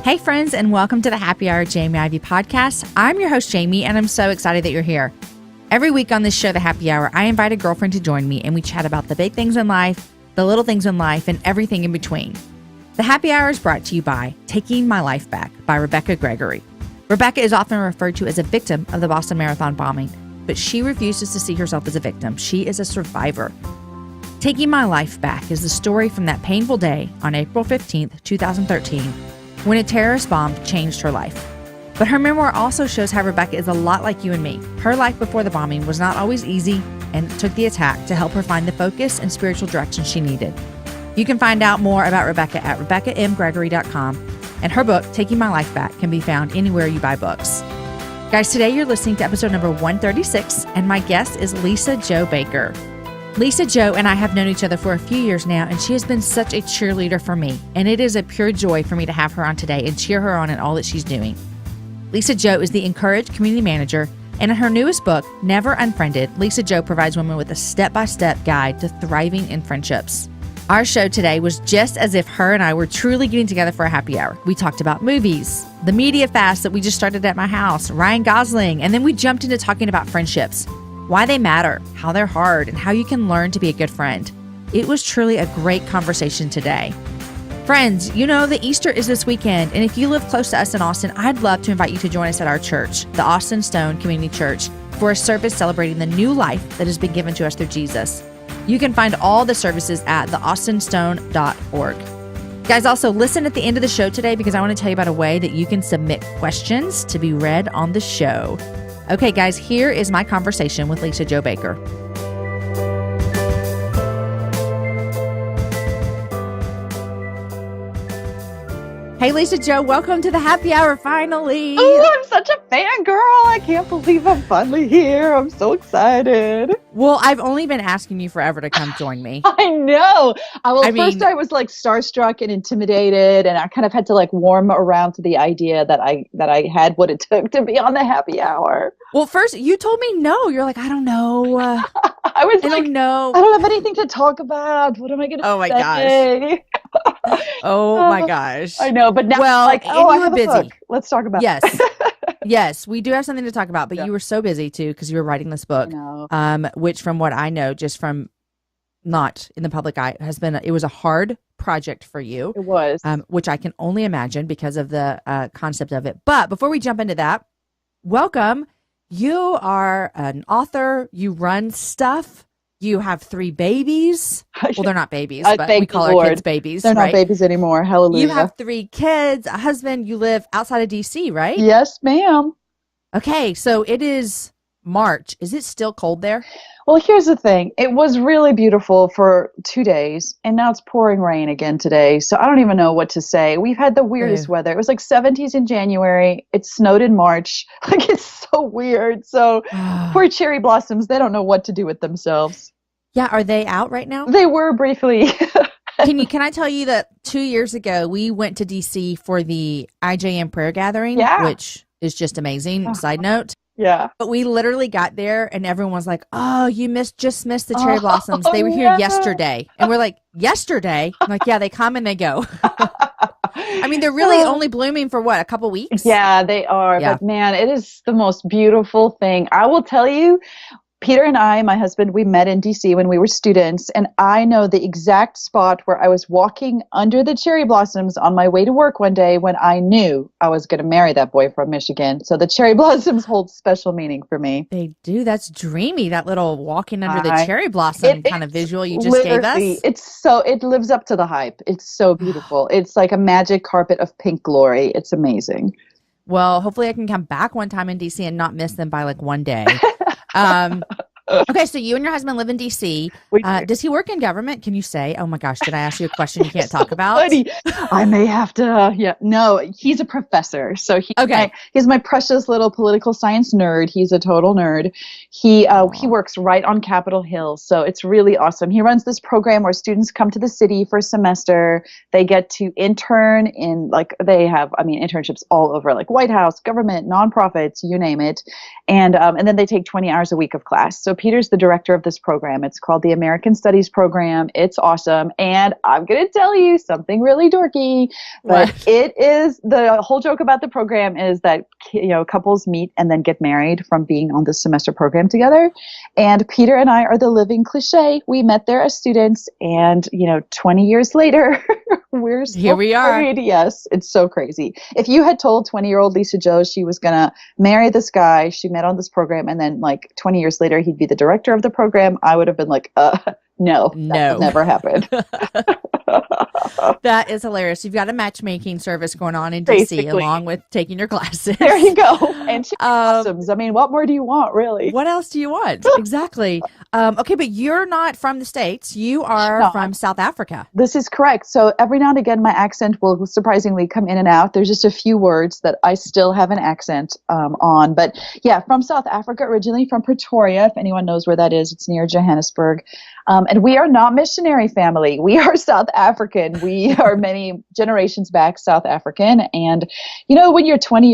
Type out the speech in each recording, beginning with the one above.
Hey friends, and welcome to the Happy Hour Jamie Ivey podcast. I'm your host, Jamie, and I'm so excited that you're here. Every week on this show, The Happy Hour, I invite a girlfriend to join me, and we chat about the big things in life, the little things in life, and everything in between. The Happy Hour is brought to you by Taking My Life Back by Rebecca Gregory. Rebecca is often referred to as a victim of the Boston Marathon bombing, but she refuses to see herself as a victim. She is a survivor. Taking My Life Back is the story from that painful day on April 15th, 2013, when a terrorist bomb changed her life. But her memoir also shows how Rebecca is a lot like you and me. Her life before the bombing was not always easy, and it took the attack to help her find the focus and spiritual direction she needed. You can find out more about Rebecca at RebeccaMGregory.com, and her book, Taking My Life Back, can be found anywhere you buy books. Guys, today you're listening to episode number 136, and my guest is Lisa Jo Baker. Lisa Jo and I have known each other for a few years now, and she has been such a cheerleader for me. And it is a pure joy for me to have her on today and cheer her on in all that she's doing. Lisa Jo is the Encourage Community Manager, and in her newest book, Never Unfriended, Lisa Jo provides women with a step-by-step guide to thriving in friendships. Our show today was just as if her and I were truly getting together for a happy hour. We talked about movies, the media fast that we just started at my house, Ryan Gosling, and then we jumped into talking about friendships. Why they matter, how they're hard, and how you can learn to be a good friend. It was truly a great conversation today. Friends, you know that Easter is this weekend, and if you live close to us in Austin, I'd love to invite you to join us at our church, the Austin Stone Community Church, for a service celebrating the new life that has been given to us through Jesus. You can find all the services at theaustinstone.org. Guys, also listen at the end of the show today because I want to tell you about a way that you can submit questions to be read on the show. Okay, guys, here is my conversation with Lisa Jo Baker. Hey, Lisa Jo, welcome to the Happy Hour, finally. Oh, I'm such a fangirl. I can't believe I'm finally here. I'm so excited. Well, I've only been asking you forever to come join me. I know. I was like starstruck and intimidated, and I kind of had to like warm around to the idea that I had what it took to be on the Happy Hour. Well, first you told me no. You're like, I don't know. I don't know. I don't have anything to talk about. What am I going to say? Oh my gosh. Oh my gosh. I know, but now you were busy. Book. Let's talk about it. Yes, we do have something to talk about, but you were so busy too because you were writing this book, which from what I know, just from not in the public eye, it was a hard project for you. It was. Which I can only imagine because of the concept of it. But before we jump into that, welcome. You are an author. You run stuff. You have 3 babies. Well, they're not babies, but we call our kids babies. They're not babies anymore. Hallelujah. You have 3 kids, a husband. You live outside of DC, right? Yes, ma'am. Okay, so it is March. Is it still cold there? Well, here's the thing. It was really beautiful for 2 days, and now it's pouring rain again today. So I don't even know what to say. We've had the weirdest weather. It was like 70s in January. It snowed in March. Like, it's so weird. So poor cherry blossoms, they don't know what to do with themselves. Yeah, are they out right now? They were briefly. Can I tell you that 2 years ago, we went to DC for the IJM prayer gathering, which is just amazing. Side note. Yeah. But we literally got there and everyone was like, oh, just missed the cherry blossoms. They were here yesterday. And we're like, yesterday? I'm like, yeah, they come and they go. I mean, they're really only blooming for what, a couple weeks? Yeah, they are. Yeah. But man, it is the most beautiful thing. I will tell you, Peter and I, my husband, we met in DC when we were students, and I know the exact spot where I was walking under the cherry blossoms on my way to work one day when I knew I was going to marry that boy from Michigan. So the cherry blossoms hold special meaning for me. They do. That's dreamy, that little walking under the cherry blossom kind of visual you just gave us. It lives up to the hype. It's so beautiful. It's like a magic carpet of pink glory. It's amazing. Well, hopefully I can come back one time in DC and not miss them by like one day. Okay, so you and your husband live in DC. Does he work in government? Can you say? Oh my gosh, did I ask you a question you can't talk about? Funny. I may have to. No, he's a professor. So he's my precious little political science nerd. He's a total nerd. He works right on Capitol Hill. So it's really awesome. He runs this program where students come to the city for a semester. They get to intern in internships all over, like White House, government, nonprofits, you name it. And then they take 20 hours a week of class. So So Peter's the director of this program. It's called the American Studies Program. It's awesome. And I'm going to tell you something really dorky, but it is, the whole joke about the program is that, couples meet and then get married from being on this semester program together. And Peter and I are the living cliche. We met there as students and, 20 years later, we're still here we married. are. Yes, it's so crazy. If you had told 20-year-old Lisa Joe she was going to marry this guy she met on this program and then like 20 years later he'd be the director of the program, I would have been like, no, that would never happen. That is hilarious. You've got a matchmaking service going on in DC along with taking your classes. There you go. And customs. I mean, what more do you want, really? What else do you want? Exactly. Okay, but you're not from the States. You are from South Africa. This is correct. So every now and again, my accent will surprisingly come in and out. There's just a few words that I still have an accent on. But yeah, from South Africa, originally from Pretoria, if anyone knows where that is. It's near Johannesburg. And we are not missionary family. We are South African. We are many generations back South African. And, when you're 20,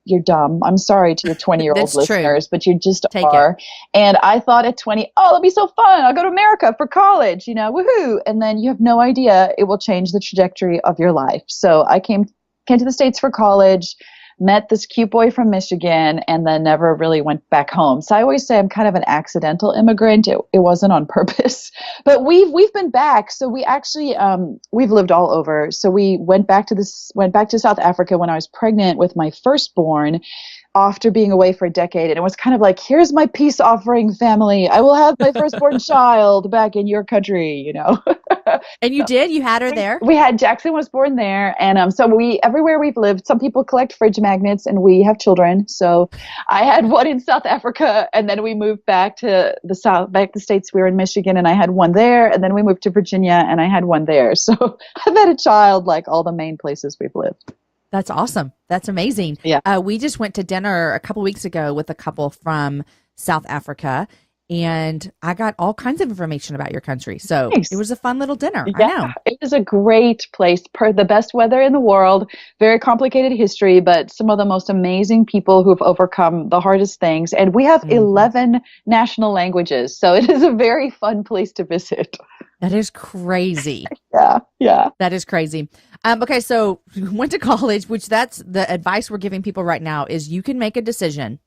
you're dumb. I'm sorry to your 20-year-old listeners, but you just are. And I thought at 20, that'll be so fun. I'll go to America for college, woohoo. And then you have no idea it will change the trajectory of your life. So I came to the States for college, met this cute boy from Michigan, and then never really went back home. So I always say I'm kind of an accidental immigrant. It wasn't on purpose, but we've been back. So we actually we've lived all over. So we went back to South Africa when I was pregnant with my firstborn, after being away for a decade. And it was kind of like, here's my peace offering, family. I will have my firstborn child back in your country, And you did? You had her there? Jackson was born there. And so everywhere we've lived, some people collect fridge magnets and we have children. So I had one in South Africa and then we moved back to the States. We were in Michigan and I had one there. And then we moved to Virginia and I had one there. So I've had a child like all the main places we've lived. That's awesome. That's amazing. Yeah. We just went to dinner a couple weeks ago with a couple from South Africa, and I got all kinds of information about your country. So It was a fun little dinner. Yeah, I know. It is a great place. The best weather in the world, very complicated history, but some of the most amazing people who've overcome the hardest things. And we have 11 national languages. So it is a very fun place to visit. That is crazy. Yeah. That is crazy. Okay, so went to college, which that's the advice we're giving people right now is you can make a decision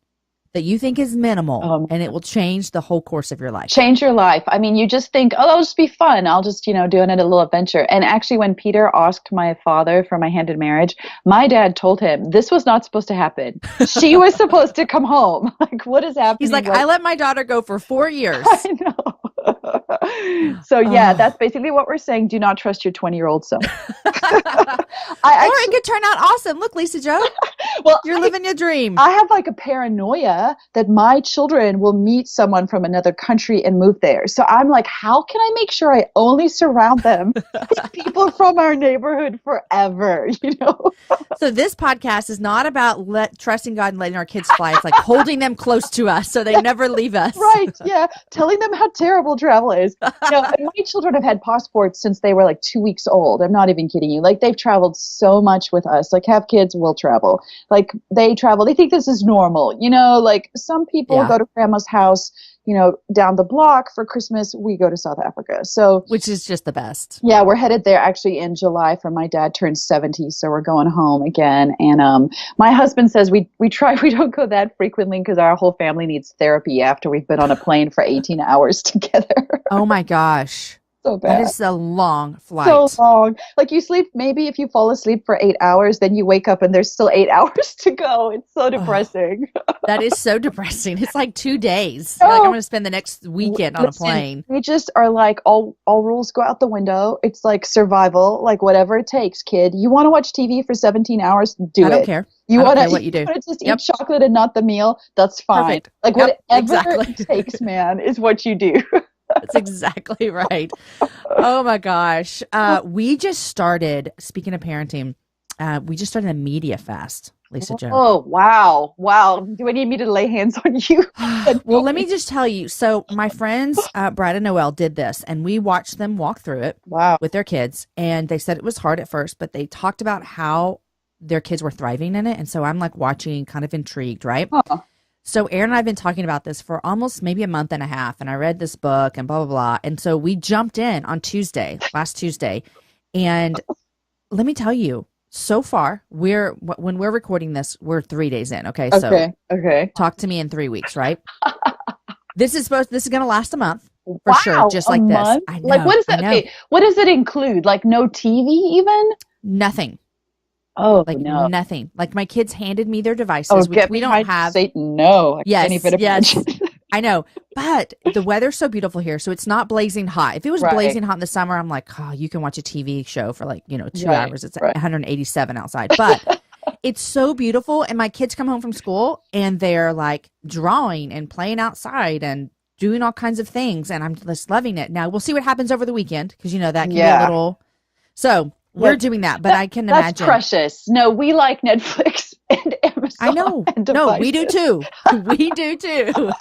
that you think is minimal and it will change the whole course of your life. Change your life. I mean, you just think, that'll just be fun. I'll just, do it a little adventure. And actually, when Peter asked my father for my hand in marriage, my dad told him this was not supposed to happen. She was supposed to come home. Like, what is happening? He's like, I let my daughter go for 4 years. I know. So yeah, that's basically what we're saying. Do not trust your 20-year-old self. It could turn out awesome. Look, Lisa Joe, you're living your dream. I have like a paranoia that my children will meet someone from another country and move there. So I'm like, how can I make sure I only surround them with people from our neighborhood forever? So this podcast is not about trusting God and letting our kids fly. It's like holding them close to us so they never leave us. Right. Yeah. Telling them how terrible travel is. And my children have had passports since they were like 2 weeks old. I'm not even kidding you. Like they've traveled so much with us. Like have kids will travel. Like they travel. They think this is normal. Like some people go to grandma's house, down the block for Christmas. We go to South Africa. So, which is just the best. Yeah, we're headed there actually in July for my dad turns 70. So we're going home again. And my husband says we don't go that frequently because our whole family needs therapy after we've been on a plane for 18 hours together. Oh my gosh. So bad. That is a long flight. So long. Like you sleep, maybe if you fall asleep for 8 hours, then you wake up and there's still 8 hours to go. It's so depressing. That is so depressing. It's like 2 days. You're like, I'm going to spend the next weekend on a plane. We just are like, all rules go out the window. It's like survival, like whatever it takes, kid. You want to watch TV for 17 hours? Do it. I don't care. You want to what you do. You want to just eat chocolate and not the meal? That's fine. Perfect. Like whatever it takes, man, is what you do. That's exactly right. Oh my gosh. We just started, speaking of parenting, we just started a media fast, Lisa Joe. Oh, wow. Wow. Do I need me to lay hands on you? Well, let me just tell you. So my friends, Brad and Noelle, did this and we watched them walk through it with their kids. And they said it was hard at first, but they talked about how their kids were thriving in it. And so I'm like watching, kind of intrigued, right? Huh. So Aaron and I have been talking about this for almost maybe a month and a half, and I read this book and blah, blah, blah. And so we jumped in on last Tuesday. And let me tell you, so far, when we're recording this, we're 3 days in. Okay. So talk to me in 3 weeks, right? This is going to last a month for sure. Just like this. I know, like, what is that? Okay. What does it include? Like no TV even? Nothing. Oh, like no. Nothing. Like my kids handed me their devices, which we don't have. Satan, no. I can't even imagine. I know. But the weather's so beautiful here, so it's not blazing hot. If it was blazing hot in the summer, I'm like, oh, you can watch a TV show for like, 2 hours. It's 187 outside. But it's so beautiful. And my kids come home from school and they're like drawing and playing outside and doing all kinds of things. And I'm just loving it. Now, we'll see what happens over the weekend because, that can be a little. So we're doing that, but I can imagine. That's precious. No, we like Netflix and Amazon. I know. No, we do too. We do too.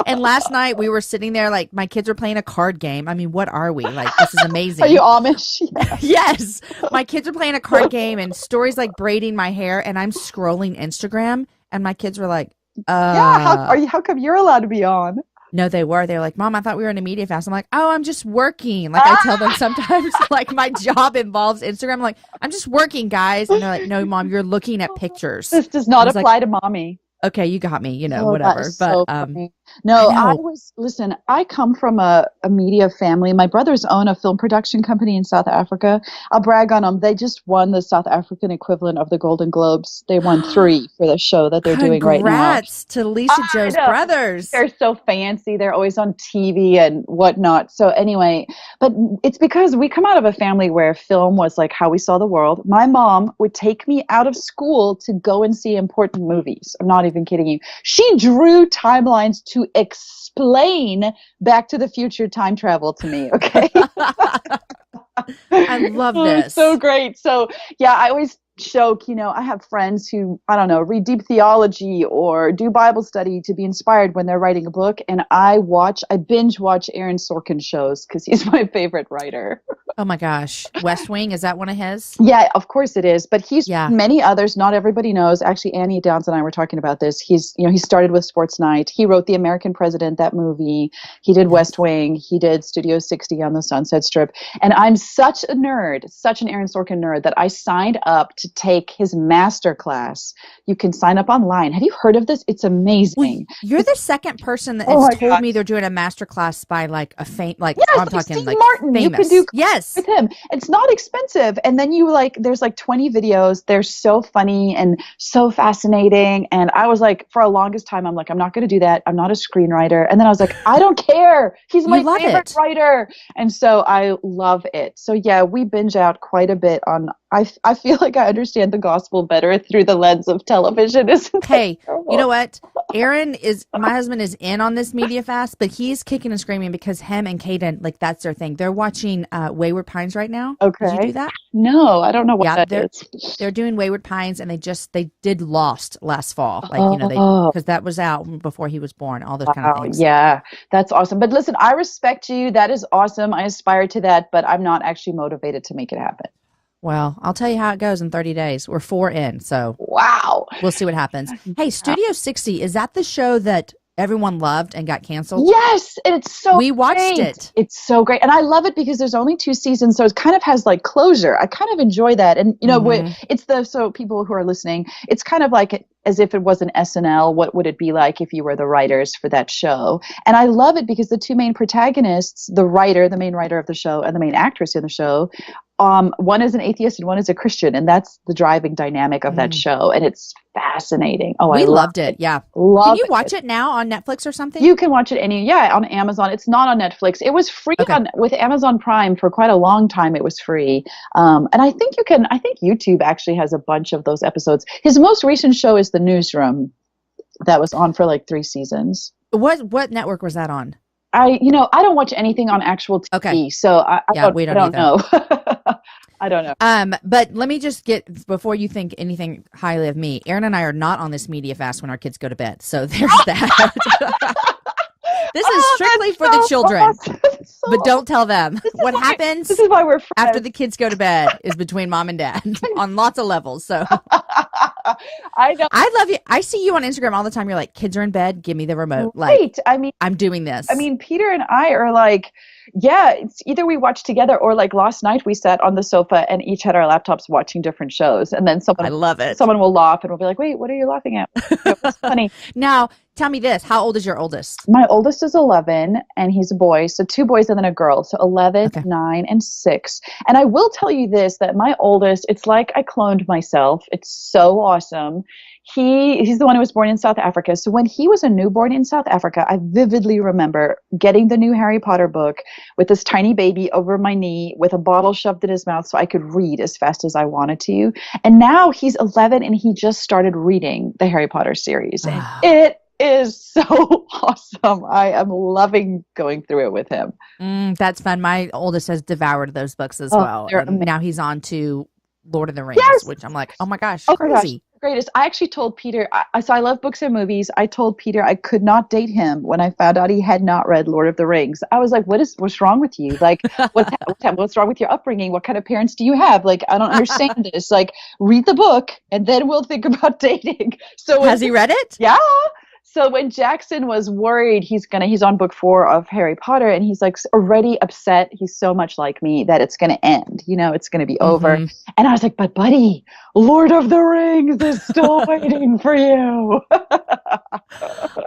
And last night we were sitting there like my kids were playing a card game. I mean, what are we? Like, this is amazing. Are you Amish? Yeah. Yes. My kids were playing a card game and stories like braiding my hair, and I'm scrolling Instagram and my kids were like, how come you're allowed to be on? No, they were. They were like, Mom, I thought we were in a media fast. I'm like, oh, I'm just working. Like I tell them sometimes, like my job involves Instagram. I'm like, I'm just working, guys. And they're like, no, Mom, you're looking at pictures. This does not apply to Mommy. Okay, you got me, whatever. But no, I come from a media family. My brothers own a film production company in South Africa. I'll brag on them. They just won the South African equivalent of the Golden Globes. They won 3 for the show that they're doing right now. Congrats to Lisa Joe's brothers. They're so fancy. They're always on TV and whatnot. So anyway, but it's because we come out of a family where film was like how we saw the world. My mom would take me out of school to go and see important movies. I'm not even kidding you. She drew timelines to explain Back to the Future time travel to me. Okay. I love this. So great. So yeah, I always joke, I have friends who, I don't know, read deep theology or do Bible study to be inspired when they're writing a book. And I binge watch Aaron Sorkin shows because he's my favorite writer. Oh my gosh. West Wing, is that one of his? Yeah, of course it is. But he's many others. Not everybody knows. Actually, Annie Downs and I were talking about this. He's, he started with Sports Night. He wrote The American President, that movie. He did West Wing. He did Studio 60 on the Sunset Strip. And I'm such a nerd, such an Aaron Sorkin nerd that I signed up to take his master class. You can sign up online. Have you heard of this? It's amazing. Well, you're the second person that has told me they're doing a master class by like a I'm talking Steve like Martin. Famous. You can do yes with him. It's not expensive. And then there's like 20 videos. They're so funny and so fascinating. And I was like, for a longest time, I'm like, I'm not going to do that. I'm not a screenwriter. And then I was like, I don't care. He's my favorite writer. And so I love it. So yeah, we binge out quite a bit on, I feel like I understand the gospel better through the lens of television, isn't Hey, you know what? My husband is in on this media fast, but he's kicking and screaming because him and Kaden, like that's their thing. They're watching Wayward Pines right now. Okay. Did you do that? No, I don't know what that is. They're doing Wayward Pines, and they did Lost last fall. Like, because that was out before he was born, all those kind of things. Yeah, that's awesome. But listen, I respect you. That is awesome. I aspire to that, but I'm not actually motivated to make it happen. Well, I'll tell you how it goes in 30 days. We're 4 in, so wow. We'll see what happens. Hey, Studio 60, is that the show that everyone loved and got canceled? Yes, and it's so We watched it. It's so great. And I love it because there's only 2 seasons, so it kind of has like closure. I kind of enjoy that. And so people who are listening, it's kind of like as if it was an SNL. What would it be like if you were the writers for that show? And I love it because the 2 main protagonists, the main writer of the show, and the main actress in the show, one is an atheist and one is a Christian, and that's the driving dynamic of that show, and it's fascinating. Oh, I loved it. Yeah, can you watch it now on Netflix or something? You can watch it on Amazon. It's not on Netflix. It was free with Amazon Prime for quite a long time. It was free, and I think I think YouTube actually has a bunch of those episodes. His most recent show is The Newsroom, that was on for like 3 seasons. What network was that on? I don't watch anything on actual TV, so I don't know. I don't know. But let me just before you think anything highly of me, Aaron and I are not on this media fast when our kids go to bed. So there's that. This is strictly for the children, awesome. But don't tell them. What happens this is why we're friends. After the kids go to bed is between mom and dad on lots of levels. So I know. I love you. I see you on Instagram all the time. You're like, kids are in bed. Give me the remote. Right. Like, I'm doing this. I mean, Peter and I are like, yeah, it's either we watch together or like last night we sat on the sofa and each had our laptops watching different shows. And then I love it. Someone will laugh and we'll be like, wait, what are you laughing at? It's funny. Now, tell me this. How old is your oldest? My oldest is 11 and he's a boy. So 2 boys and then a girl. So 11, Okay. 9, and 6. And I will tell you this, that my oldest, it's like I cloned myself. It's so awesome. He's the one who was born in South Africa. So when he was a newborn in South Africa, I vividly remember getting the new Harry Potter book with this tiny baby over my knee with a bottle shoved in his mouth so I could read as fast as I wanted to. And now he's 11 and he just started reading the Harry Potter series. And it is so awesome. I am loving going through it with him. That's fun. My oldest has devoured those books as well. And now he's on to Lord of the Rings, which I'm like, oh my gosh, crazy. Greatest. I actually told Peter, so I love books and movies. I told Peter I could not date him when I found out he had not read Lord of the Rings. I was like, what's wrong with you? Like, what's wrong with your upbringing? What kind of parents do you have? Like, I don't understand this. Like, read the book and then we'll think about dating. So has he read it? Yeah. So when Jackson was worried he's on book 4 of Harry Potter and he's like already upset, he's so much like me, that it's going to end, it's going to be over. And I was like, but buddy, Lord of the Rings is still waiting for you.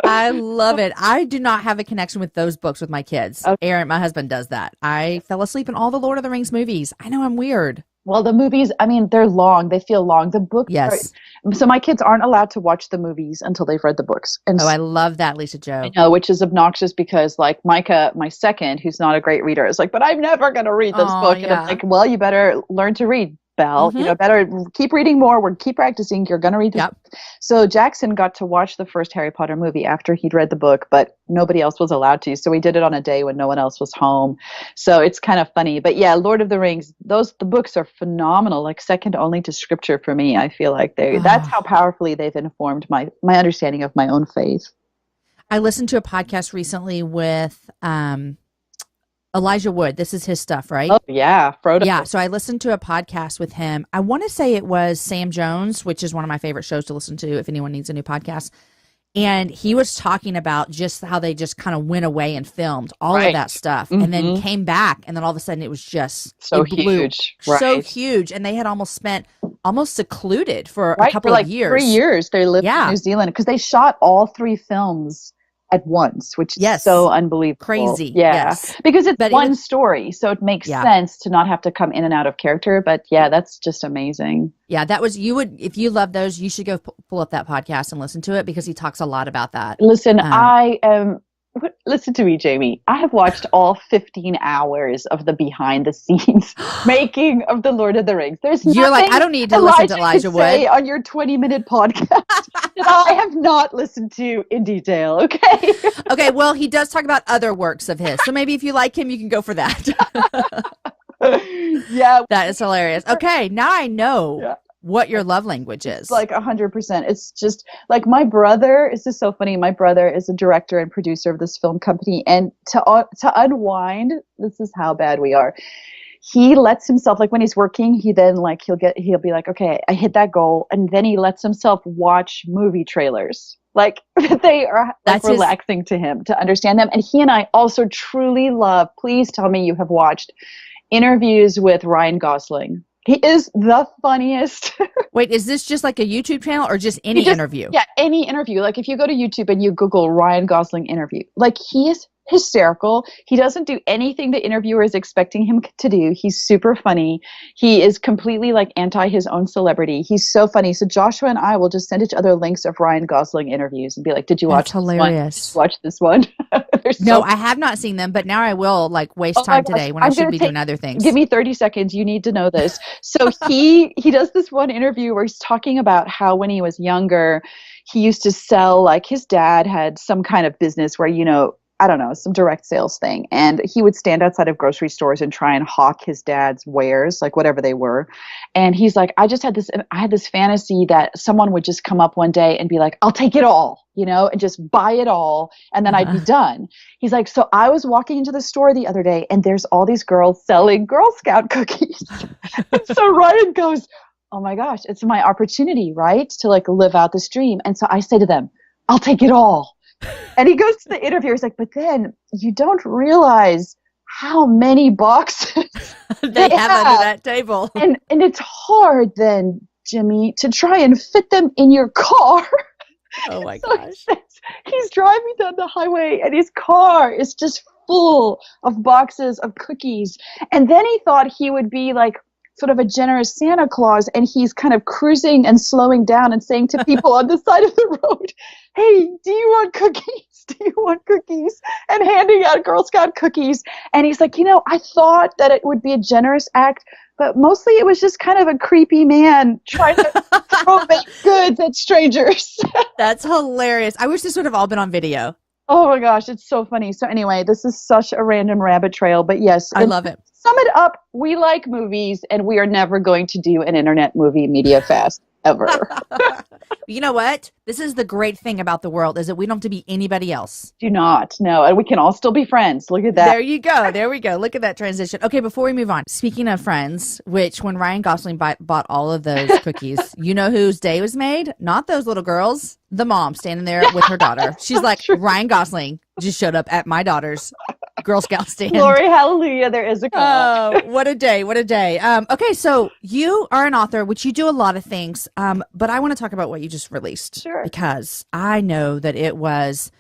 I love it. I do not have a connection with those books with my kids. Okay. Aaron, my husband, does that. I fell asleep in all the Lord of the Rings movies. I know I'm weird. Well, the movies, I mean, they're long. They feel long. The books, yes. So my kids aren't allowed to watch the movies until they've read the books. And I love that, Lisa Jo. I know, which is obnoxious because like Micah, my second, who's not a great reader, is like, but I'm never going to read this book. And I'm like, well, you better learn to read, Belle. Better keep reading more. We're keep practicing. You're going to read this. Yep. So Jackson got to watch the first Harry Potter movie after he'd read the book, but nobody else was allowed to. So we did it on a day when no one else was home. So it's kind of funny. But yeah, Lord of the Rings, the books are phenomenal, like second only to scripture for me. I feel like that's how powerfully they've informed my understanding of my own faith. I listened to a podcast recently with Elijah Wood. This is his stuff, right? Oh, yeah. Frodo. Yeah. So I listened to a podcast with him. I want to say it was Sam Jones, which is one of my favorite shows to listen to if anyone needs a new podcast. And he was talking about just how they just kind of went away and filmed all of that stuff and then came back. And then all of a sudden it was just so huge. Right. So huge. And they had almost secluded for a couple of years. 3 years they lived in New Zealand because they shot all 3 films at once, which is so unbelievable. Crazy. Yeah. Yes. Because it's one story, so it makes sense to not have to come in and out of character. But yeah, that's just amazing. Yeah, if you love those, you should go pull up that podcast and listen to it because he talks a lot about that. Listen, listen to me, Jamie. I have watched all 15 hours of the behind the scenes making of the Lord of the Rings. You're like, I don't need to listen to Elijah Wood on your 20-minute podcast that I have not listened to in detail. Okay. Okay. Well, he does talk about other works of his, so maybe if you like him, you can go for that. Yeah, that is hilarious. Okay, now I know what your love language is. Like 100%. It's just like my brother, this is so funny. My brother is a director and producer of this film company. And to unwind, this is how bad we are. He lets himself, like when he's working, he'll be like, okay, I hit that goal. And then he lets himself watch movie trailers. Like they are relaxing to him to understand them. And he and I also truly love, please tell me you have watched interviews with Ryan Gosling. He is the funniest. Wait, is this just like a YouTube channel or just any interview? Yeah, any interview. Like if you go to YouTube and you Google Ryan Gosling interview, like he is hysterical. He doesn't do anything the interviewer is expecting him to do. He's super funny. He is completely like anti his own celebrity. He's so funny. So Joshua and I will just send each other links of Ryan Gosling interviews and be like, did you watch hilarious. Watch this one? No, I have not seen them, but now I will waste time today when I should be doing other things. Give me 30 seconds. You need to know this. So he does this one interview where he's talking about how when he was younger, he used to sell, like his dad had some kind of business where, I don't know, some direct sales thing. And he would stand outside of grocery stores and try and hawk his dad's wares, like whatever they were. And he's like, I had this fantasy that someone would just come up one day and be like, I'll take it all, and just buy it all. And then I'd be done. He's like, so I was walking into the store the other day and there's all these girls selling Girl Scout cookies. And so Ryan goes, oh my gosh, it's my opportunity, right? To like live out this dream. And so I say to them, I'll take it all. And he goes to the interviewer. He's like, but then you don't realize how many boxes they have under that table. And it's hard then, Jimmy, to try and fit them in your car. Oh my gosh. He's driving down the highway and his car is just full of boxes of cookies. And then he thought he would be like sort of a generous Santa Claus, and he's kind of cruising and slowing down and saying to people on the side of the road, hey, do you want cookies? Do you want cookies? And handing out Girl Scout cookies. And he's like, I thought that it would be a generous act, but mostly it was just kind of a creepy man trying to throw baked goods at strangers. That's hilarious. I wish this would have all been on video. Oh my gosh, it's so funny. So anyway, this is such a random rabbit trail, but yes. I love it. Sum it up, we like movies, and we are never going to do an internet movie media fest, ever. You know what? This is the great thing about the world, is that we don't have to be anybody else. Do not. No, and we can all still be friends. Look at that. There you go. There we go. Look at that transition. Okay, before we move on, speaking of friends, which when Ryan Gosling bought all of those cookies, you know whose day was made? Not those little girls. The mom standing there with her daughter. She's like, Ryan Gosling just showed up at my daughter's Girl Scout stand. Glory, hallelujah, there is a God. Oh, what a day. What a day. Okay, so you are an author, which you do a lot of things, but I want to talk about what you just released. Sure. Because I know that it was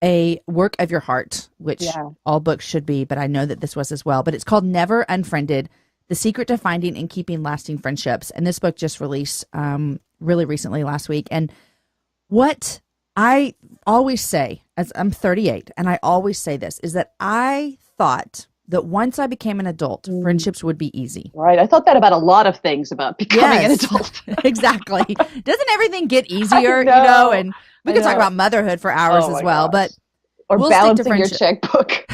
a work of your heart, which all books should be, but I know that this was as well. But it's called Never Unfriended, The Secret to Finding and Keeping Lasting Friendships. And this book just released really recently, last week. And what I always say, as I'm 38, and I always say this, is that I thought that once I became an adult, friendships would be easy. Right. I thought that about a lot of things about becoming an adult. Exactly. Doesn't everything get easier, And we can talk about motherhood for hours as well, but or we'll balancing your checkbook.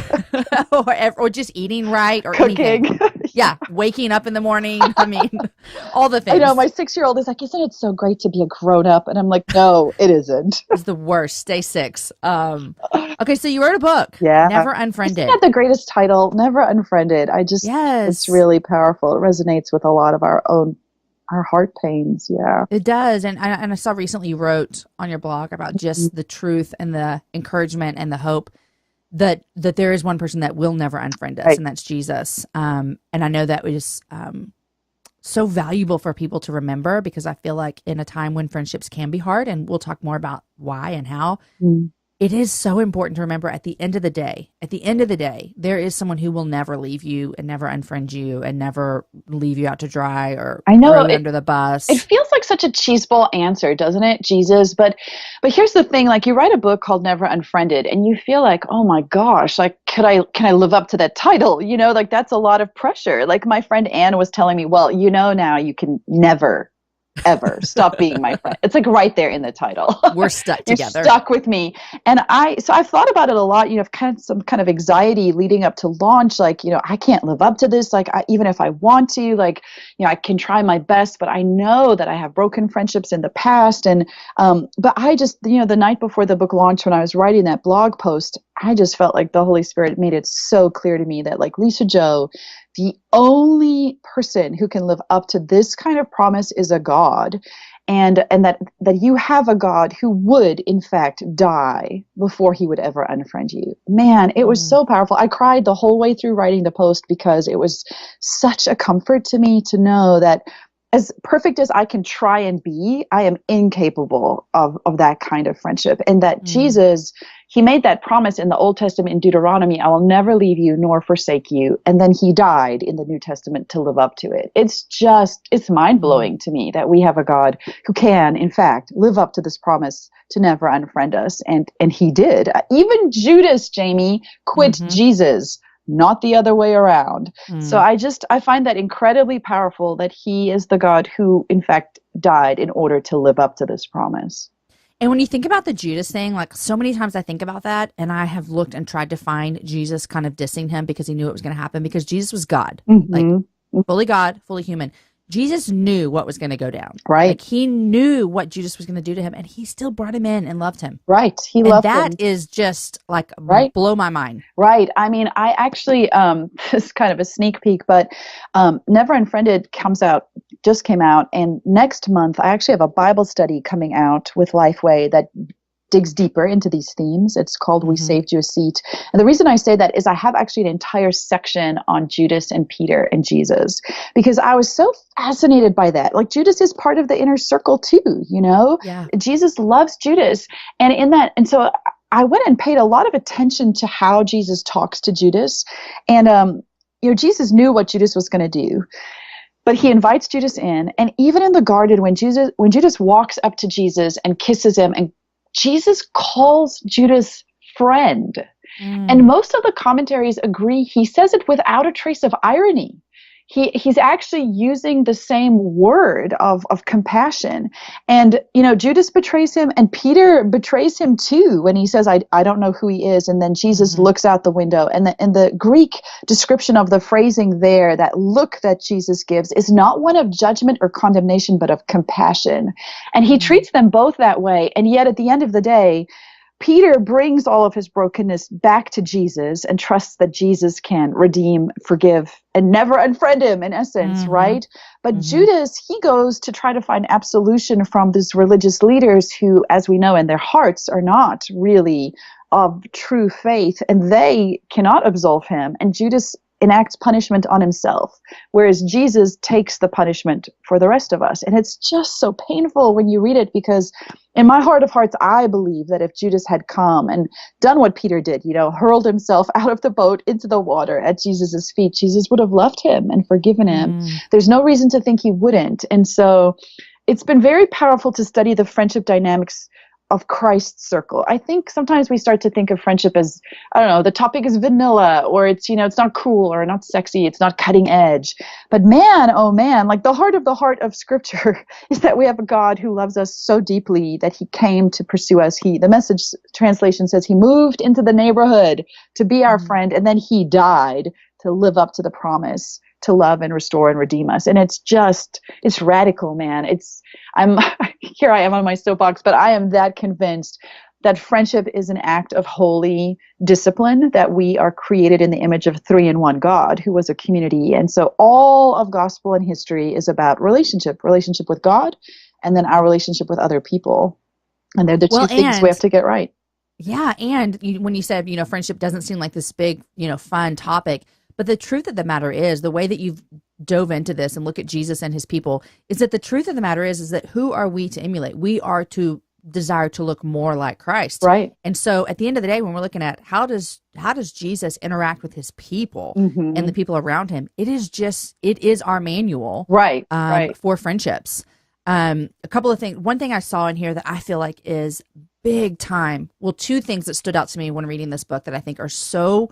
or just eating right, or cooking. Anything. Yeah, waking up in the morning. I mean, all the things. I know, my 6-year-old is like, isn't it so great to be a grown-up? And I'm like, no, it isn't. It's the worst. Stay 6. Okay, so you wrote a book. Yeah. Never Unfriended. Isn't that the greatest title? Never Unfriended. It's really powerful. It resonates with a lot of our heart pains. Yeah. It does. And I saw recently you wrote on your blog about just the truth and the encouragement and the hope that there is one person that will never unfriend us, and that's Jesus. And I know that was so valuable for people to remember, because I feel like in a time when friendships can be hard, and we'll talk more about why and how, it is so important to remember at the end of the day, there is someone who will never leave you and never unfriend you and never leave you out to dry or throw you under the bus. It feels like such a cheeseball answer, doesn't it? Jesus. But here's the thing, like, you write a book called Never Unfriended and you feel like, oh my gosh, like, can I live up to that title? Like, that's a lot of pressure. Like, my friend Anne was telling me, well, now you can never ever stop being my friend. It's like right there in the title. We're stuck together. You're stuck with me. And I've thought about it a lot, kind of some kind of anxiety leading up to launch. Like, I can't live up to this. Like, even if I want to, like, I can try my best, but I know that I have broken friendships in the past. And, but I just, the night before the book launched, when I was writing that blog post, I just felt like the Holy Spirit made it so clear to me that, like, Lisa Jo, the only person who can live up to this kind of promise is a God, and that you have a God who would, in fact, die before he would ever unfriend you. Man, it was so powerful. I cried the whole way through writing the post, because it was such a comfort to me to know that as perfect as I can try and be, I am incapable of that kind of friendship. And that Jesus, he made that promise in the Old Testament in Deuteronomy, I will never leave you nor forsake you. And then he died in the New Testament to live up to it. It's mind-blowing to me that we have a God who can, in fact, live up to this promise to never unfriend us. And he did. Even Judas, Jamie, quit Jesus, not the other way around. So I find that incredibly powerful, that he is the God who, in fact, died in order to live up to this promise. And when you think about the Judas thing, like, so many times I think about that, and I have looked and tried to find Jesus kind of dissing him because he knew it was going to happen, because Jesus was God, like fully God, fully human. Jesus knew what was going to go down. Right. Like, he knew what Judas was going to do to him, and he still brought him in and loved him. Right. He loved him. That is just like, blow my mind. Right. I mean, I actually, this is kind of a sneak peek, but Never Unfriended comes out just came out. And next month, I actually have a Bible study coming out with Lifeway that digs deeper into these themes. It's called We Saved You a Seat. And the reason I say that is I have actually an entire section on Judas and Peter and Jesus, because I was so fascinated by that. Like, Judas is part of the inner circle too, you know? Yeah. Jesus loves Judas. And so I went and paid a lot of attention to how Jesus talks to Judas. And, Jesus knew what Judas was going to do. But he invites Judas in. And even in the garden, when Judas walks up to Jesus and kisses him, and Jesus calls Judas friend. And most of the commentaries agree he says it without a trace of irony. He's actually using the same word of compassion. And, Judas betrays him, and Peter betrays him too when he says, I don't know who he is. And then Jesus looks out the window. And the Greek description of the phrasing there, that look that Jesus gives, is not one of judgment or condemnation, but of compassion. And he treats them both that way. And yet at the end of the day, Peter brings all of his brokenness back to Jesus and trusts that Jesus can redeem, forgive, and never unfriend him, in essence, right? But Judas, he goes to try to find absolution from these religious leaders who, as we know, in their hearts are not really of true faith, and they cannot absolve him. And Judas enacts punishment on himself, whereas Jesus takes the punishment for the rest of us. And it's just so painful when you read it, because in my heart of hearts, I believe that if Judas had come and done what Peter did, hurled himself out of the boat into the water at Jesus's feet, Jesus would have loved him and forgiven him. There's no reason to think he wouldn't. And so it's been very powerful to study the friendship dynamics of Christ's circle. I think sometimes we start to think of friendship as, I don't know, the topic is vanilla, or it's, it's not cool or not sexy, it's not cutting edge. But man, oh man, like the heart of Scripture is that we have a God who loves us so deeply that he came to pursue us. The Message translation says he moved into the neighborhood to be our friend, and then he died to live up to the promise to love and restore and redeem us. And it's radical, man. Here I am on my soapbox, but I am that convinced that friendship is an act of holy discipline, that we are created in the image of three in one God who was a community. And so all of gospel and history is about relationship with God, and then our relationship with other people. And they're the two things we have to get right. Yeah. And when you said, friendship doesn't seem like this big, fun topic, but the truth of the matter is, the way that you've dove into this and look at Jesus and his people, is that the truth of the matter is that who are we to emulate? We are to desire to look more like Christ. Right. And so at the end of the day, when we're looking at how does Jesus interact with his people and the people around him, it is our manual right. For friendships. A couple of things. One thing I saw in here that I feel like is big time. Well, two things that stood out to me when reading this book that I think are so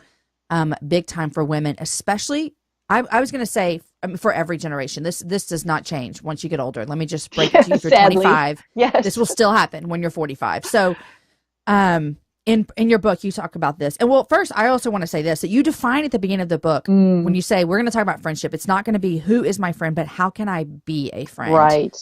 big time for women, especially, I was going to say for every generation. This does not change once you get older. Let me just break it to you. If you're 25, yes, this will still happen when you're 45. So in your book, you talk about this. And well, first, I also want to say this, that you define at the beginning of the book, when you say, we're going to talk about friendship, it's not going to be who is my friend, but how can I be a friend? Right.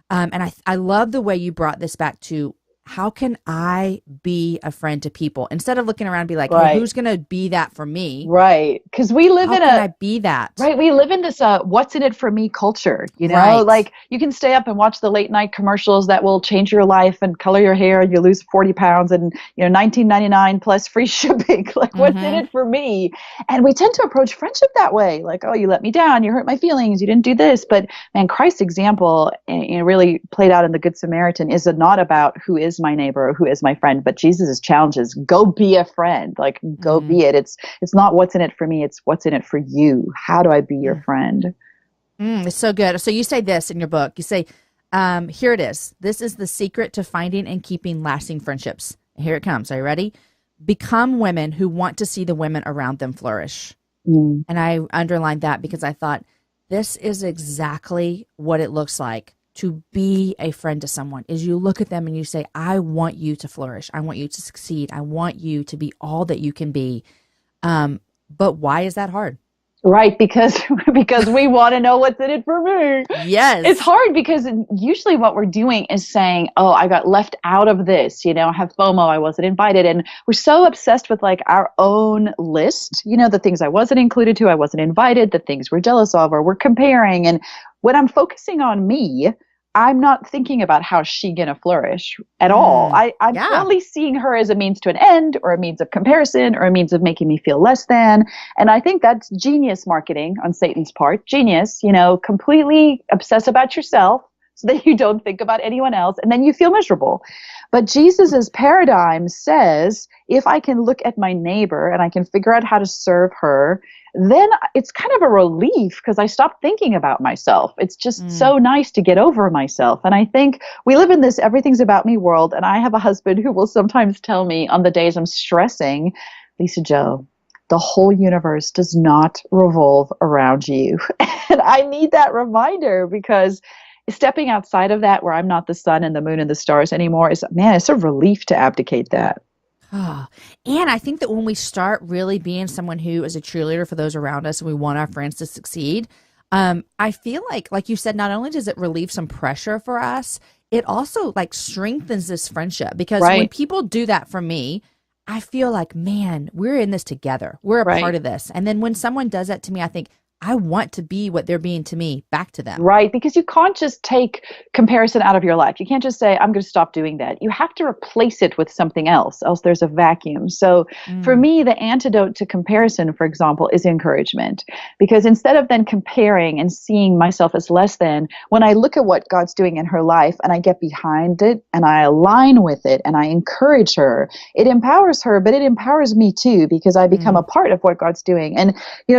And I love the way you brought this back to, how can I be a friend to people, instead of looking around and be like, hey, who's going to be that for me? Right. Because we live how can I be that? Right. We live in this what's in it for me culture, Right. Like, you can stay up and watch the late night commercials that will change your life and color your hair, and you lose 40 pounds and, $19.99 plus free shipping. Like, what's in it for me? And we tend to approach friendship that way. Like, oh, you let me down, you hurt my feelings, you didn't do this. But man, Christ's example really played out in the Good Samaritan is not about who is my neighbor or who is my friend, but Jesus' challenge is, go be a friend. Like, go be it. It's not what's in it for me, it's what's in it for you. How do I be your friend? It's so good. So you say this in your book. You say, here it is. This is the secret to finding and keeping lasting friendships. Here it comes. Are you ready? Become women who want to see the women around them flourish. And I underlined that because I thought, this is exactly what it looks like to be a friend to someone. Is you look at them and you say, I want you to flourish. I want you to succeed. I want you to be all that you can be. But why is that hard? Right, because we want to know what's in it for me. Yes. It's hard because usually what we're doing is saying, oh, I got left out of this, I have FOMO, I wasn't invited. And we're so obsessed with like our own list, the things I wasn't included to, I wasn't invited, the things we're jealous of, or we're comparing. And when I'm focusing on me, I'm not thinking about how she's going to flourish at all. I'm only seeing her as a means to an end, or a means of comparison, or a means of making me feel less than. And I think that's genius marketing on Satan's part. Genius, completely obsess about yourself so that you don't think about anyone else, and then you feel miserable. But Jesus's paradigm says, if I can look at my neighbor and I can figure out how to serve her, then it's kind of a relief because I stopped thinking about myself. It's just so nice to get over myself. And I think we live in this everything's about me world. And I have a husband who will sometimes tell me on the days I'm stressing, Lisa Jo, the whole universe does not revolve around you. And I need that reminder, because stepping outside of that, where I'm not the sun and the moon and the stars anymore, it's a relief to abdicate that. Oh, and I think that when we start really being someone who is a cheerleader for those around us and we want our friends to succeed, I feel like you said, not only does it relieve some pressure for us, it also like strengthens this friendship, because when people do that for me, I feel like, man, we're in this together. We're a part of this. And then when someone does that to me, I think, I want to be what they're being to me back to them. Right. Because you can't just take comparison out of your life. You can't just say, I'm going to stop doing that. You have to replace it with something else there's a vacuum. So for me, the antidote to comparison, for example, is encouragement. Because instead of then comparing and seeing myself as less than, when I look at what God's doing in her life and I get behind it and I align with it and I encourage her, it empowers her, but it empowers me too, because I become a part of what God's doing. And,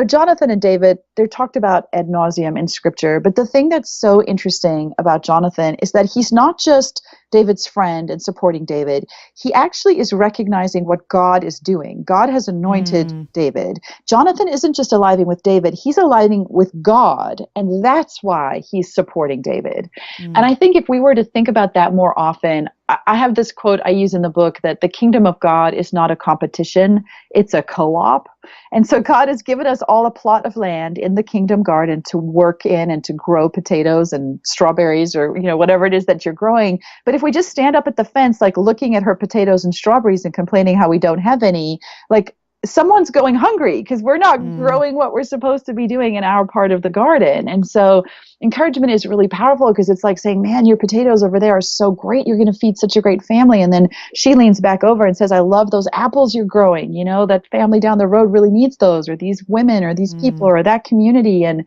Jonathan and David, they're talked about ad nauseum in scripture. But the thing that's so interesting about Jonathan is that he's not just David's friend and supporting David. He actually is recognizing what God is doing. God has anointed David. Jonathan isn't just aligning with David. He's aligning with God. And that's why he's supporting David. And I think if we were to think about that more often, I have this quote I use in the book that the kingdom of God is not a competition, it's a co-op. And so God has given us all a plot of land in the kingdom garden to work in and to grow potatoes and strawberries, or whatever it is that you're growing. But if we just stand up at the fence, like looking at her potatoes and strawberries and complaining how we don't have any, like someone's going hungry because we're not growing what we're supposed to be doing in our part of the garden. And so encouragement is really powerful, because it's like saying, man, your potatoes over there are so great. You're going to feed such a great family. And then she leans back over and says, I love those apples you're growing. That family down the road really needs those, or these women, or these people, or that community. And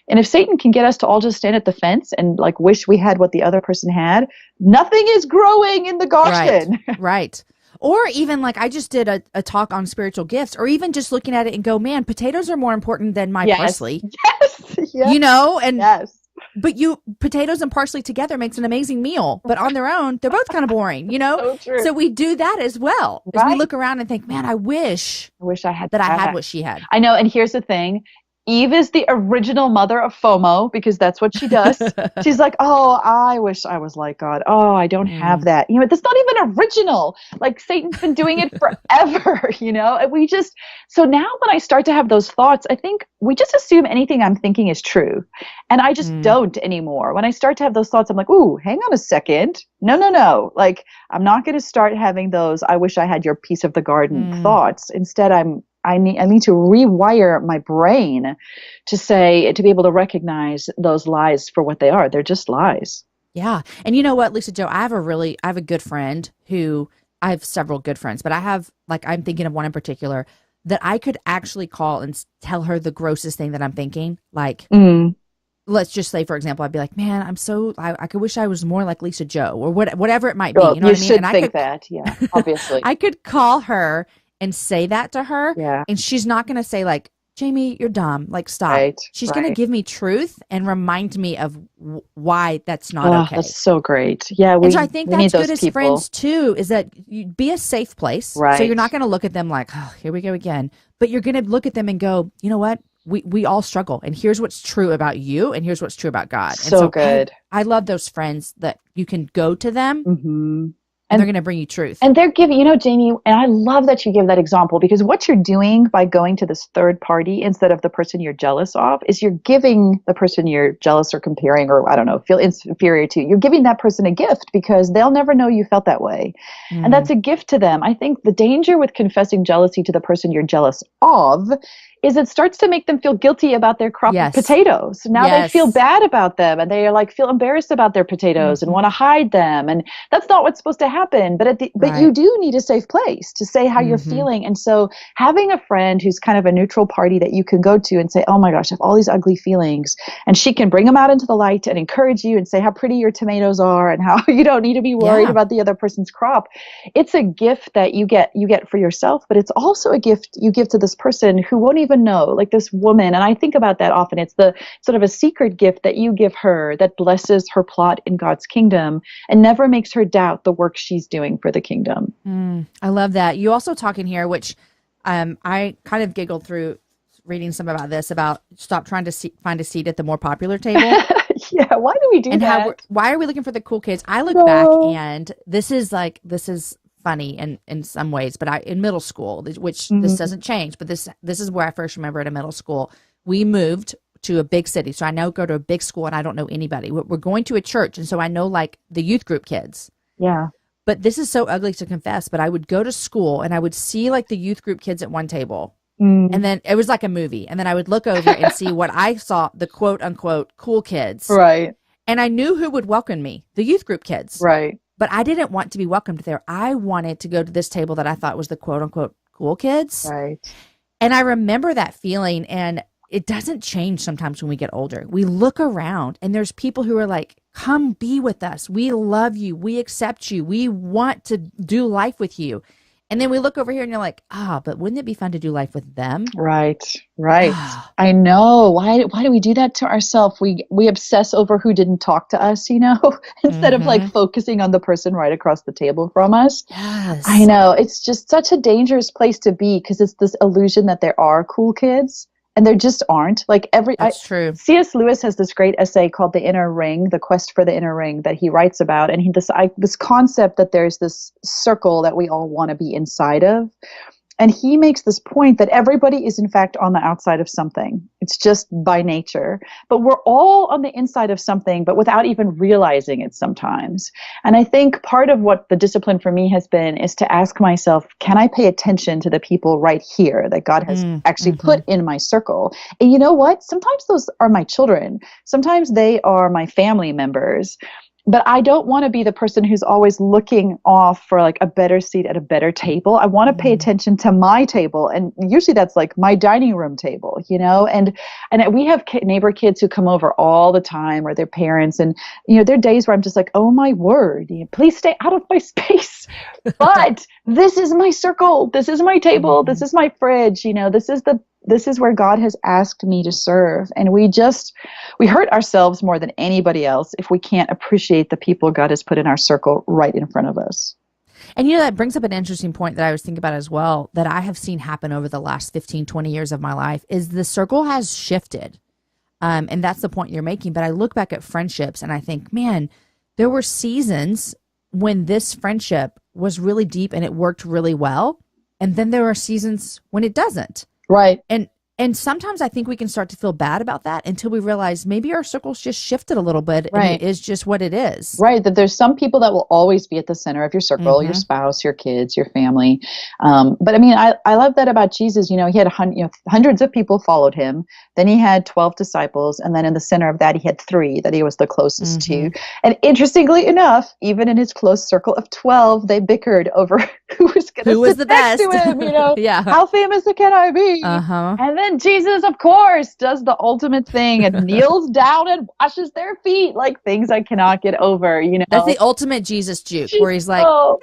if Satan can get us to all just stand at the fence and like wish we had what the other person had, nothing is growing in the garden. Right. Or even like I just did a talk on spiritual gifts, or even just looking at it and go, man, potatoes are more important than my parsley. Yes. But potatoes and parsley together makes an amazing meal, but on their own, they're both kind of boring, So true. So we do that as well. As we look around and think, man, I wish I had that. I had what she had. I know. And here's the thing. Eve is the original mother of FOMO, because that's what she does. She's like, oh, I wish I was like God. Oh, I don't have that. That's not even original. Like Satan's been doing it forever, And so now when I start to have those thoughts, I think we just assume anything I'm thinking is true. And I just don't anymore. When I start to have those thoughts, I'm like, ooh, hang on a second. No. Like, I'm not going to start having those, I wish I had your piece of the garden thoughts. Instead, I need to rewire my brain to be able to recognize those lies for what they are. They're just lies. Yeah. And you know what, Lisa Jo, I have a good friend I have several good friends, but I'm thinking of one in particular that I could actually call and tell her the grossest thing that I'm thinking. Like, let's just say, for example, I'd be like, man, I could wish I was more like Lisa Jo, or whatever it might be. Well, you know what I mean? Should think that. Yeah, obviously. I could call her and say that to her, yeah. And she's not going to say like, Jamie, you're dumb. Like, stop. Right, she's going to give me truth and remind me of why that's not okay. That's so great. Yeah. And so I think that's good as friends too, is that you be a safe place. Right. So you're not going to look at them like, oh, here we go again. But you're going to look at them and go, you know what? We all struggle. And here's what's true about you. And here's what's true about God. So good. I love those friends that you can go to them. And they're going to bring you truth. And they're giving, Jamie, and I love that you give that example, because what you're doing by going to this third party instead of the person you're jealous of is you're giving the person you're jealous or comparing or, I don't know, feel inferior to. You're giving that person a gift because they'll never know you felt that way. And that's a gift to them. I think the danger with confessing jealousy to the person you're jealous of is it starts to make them feel guilty about their crop of potatoes. Now they feel bad about them, and they feel embarrassed about their potatoes and want to hide them. And that's not what's supposed to happen. But but you do need a safe place to say how you're feeling. And so having a friend who's kind of a neutral party that you can go to and say, oh my gosh, I have all these ugly feelings, and she can bring them out into the light and encourage you and say how pretty your tomatoes are and how you don't need to be worried about the other person's crop. It's a gift that you get for yourself, but it's also a gift you give to this person who won't even know, like this woman. And I think about that often. It's the sort of a secret gift that you give her that blesses her plot in God's kingdom and never makes her doubt the work she's doing for the kingdom. I love that. You also talk in here, which I kind of giggled through reading some about this, about stop trying to find a seat at the more popular table. Yeah, why do we do that? Why are we looking for the cool kids? I look back, and this is funny in some ways, but in middle school, which this doesn't change, but this is where I first remember it. In middle school, we moved to a big city, so I now go to a big school and I don't know anybody. We're going to a church, and so I know like the youth group kids. Yeah. But this is so ugly to confess, but I would go to school and I would see like the youth group kids at one table. And then it was like a movie. And then I would look over and see what I saw, the quote unquote cool kids. Right. And I knew who would welcome me, the youth group kids. Right. But I didn't want to be welcomed there. I wanted to go to this table that I thought was the quote unquote cool kids. Right. And I remember that feeling, and it doesn't change sometimes when we get older. We look around and there's people who are like, come be with us. We love you. We accept you. We want to do life with you. And then we look over here and you're like, but wouldn't it be fun to do life with them? Right. I know. Why do we do that to ourselves? We obsess over who didn't talk to us, instead of like focusing on the person right across the table from us. Yes. I know. It's just such a dangerous place to be, because it's this illusion that there are cool kids. And there just aren't. That's true. C.S. Lewis has this great essay called The Inner Ring, The Quest for the Inner Ring, that he writes about. And this concept that there's this circle that we all want to be inside of. And he makes this point that everybody is in fact on the outside of something. It's just by nature. But we're all on the inside of something, but without even realizing it sometimes. And I think part of what the discipline for me has been is to ask myself, can I pay attention to the people right here that God has actually put in my circle? And you know what? Sometimes those are my children. Sometimes they are my family members. But I don't want to be the person who's always looking off for like a better seat at a better table. I want to pay attention to my table. And usually that's like my dining room table, and we have neighbor kids who come over all the time, or their parents. And, there are days where I'm just like, oh my word, please stay out of my space. But this is my circle. This is my table. This is my fridge. This is where God has asked me to serve. And we hurt ourselves more than anybody else if we can't appreciate the people God has put in our circle right in front of us. And that brings up an interesting point that I was thinking about as well, that I have seen happen over the last 15, 20 years of my life, is the circle has shifted. And that's the point you're making. But I look back at friendships and I think, man, there were seasons when this friendship was really deep and it worked really well. And then there are seasons when it doesn't. Right. And sometimes I think we can start to feel bad about that until we realize maybe our circle's just shifted a little bit, and it is just what it is. Right. That there's some people that will always be at the center of your circle, your spouse, your kids, your family. But I mean, I love that about Jesus. He had hundreds of people followed him. Then he had 12 disciples. And then in the center of that, he had 3 that he was the closest to. And interestingly enough, even in his close circle of 12, they bickered over who was going to sit next to him. Yeah. How famous can I be? And then Jesus, of course, does the ultimate thing and kneels down and washes their feet, like things I cannot get over, That's the ultimate Jesus juke, where he's like, how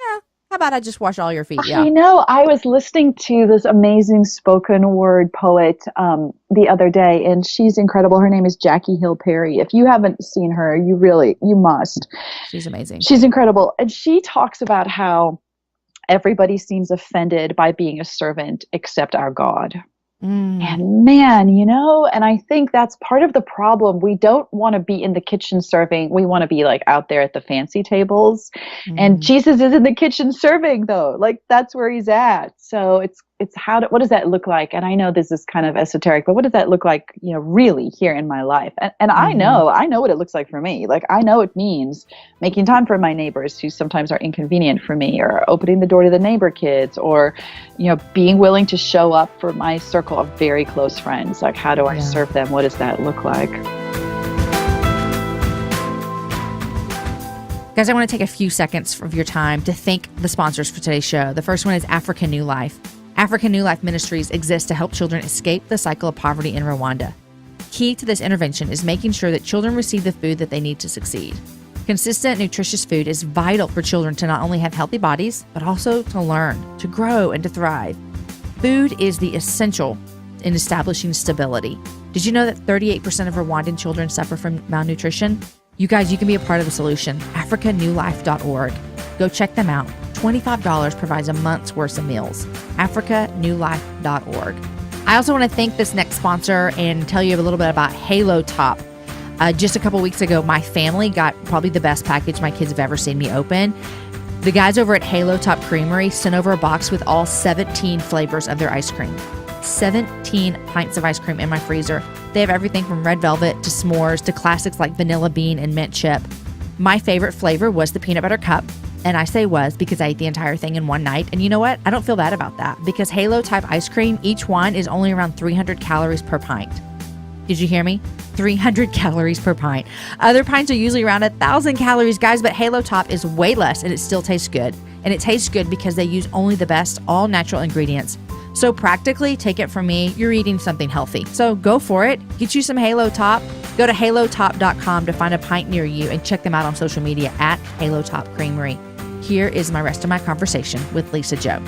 about I just wash all your feet? Yeah. I know. I was listening to this amazing spoken word poet the other day, and she's incredible. Her name is Jackie Hill Perry. If you haven't seen her, you must. She's amazing. She's incredible. And she talks about how everybody seems offended by being a servant except our God. And man, and I think that's part of the problem. We don't want to be in the kitchen serving. We want to be like out there at the fancy tables. And Jesus is in the kitchen serving though. Like that's where he's at. So it's what does that look like? And I know this is kind of esoteric, but what does that look like, really here in my life? And I know what it looks like for me. Like I know it means making time for my neighbors who sometimes are inconvenient for me, or opening the door to the neighbor kids, or, being willing to show up for my circle of very close friends. Like how do I serve them? What does that look like? Guys, I want to take a few seconds of your time to thank the sponsors for today's show. The first one is Africa New Life. Africa New Life Ministries exists to help children escape the cycle of poverty in Rwanda. Key to this intervention is making sure that children receive the food that they need to succeed. Consistent, nutritious food is vital for children to not only have healthy bodies, but also to learn, to grow, and to thrive. Food is the essential in establishing stability. Did you know that 38% of Rwandan children suffer from malnutrition? You guys, you can be a part of the solution. AfricaNewLife.org. Go check them out. $25 provides a month's worth of meals. AfricaNewLife.org. I also want to thank this next sponsor and tell you a little bit about Halo Top. Just a couple weeks ago, my family got probably the best package my kids have ever seen me open. The guys over at Halo Top Creamery sent over a box with all 17 flavors of their ice cream. 17 pints of ice cream in my freezer. They have everything from red velvet to s'mores to classics like vanilla bean and mint chip. My favorite flavor was the peanut butter cup. And I say was because I ate the entire thing in one night. And you know what? I don't feel bad about that because Halo type ice cream, each one is only around 300 calories per pint. Did you hear me? 300 calories per pint. Other pints are usually around 1,000 calories, guys, but Halo Top is way less and it still tastes good. And it tastes good because they use only the best all natural ingredients. So practically, take it from me, you're eating something healthy. So go for it. Get you some Halo Top. Go to halotop.com to find a pint near you and check them out on social media at Halo Top Creamery. Here is my rest of my conversation with Lisa Joe.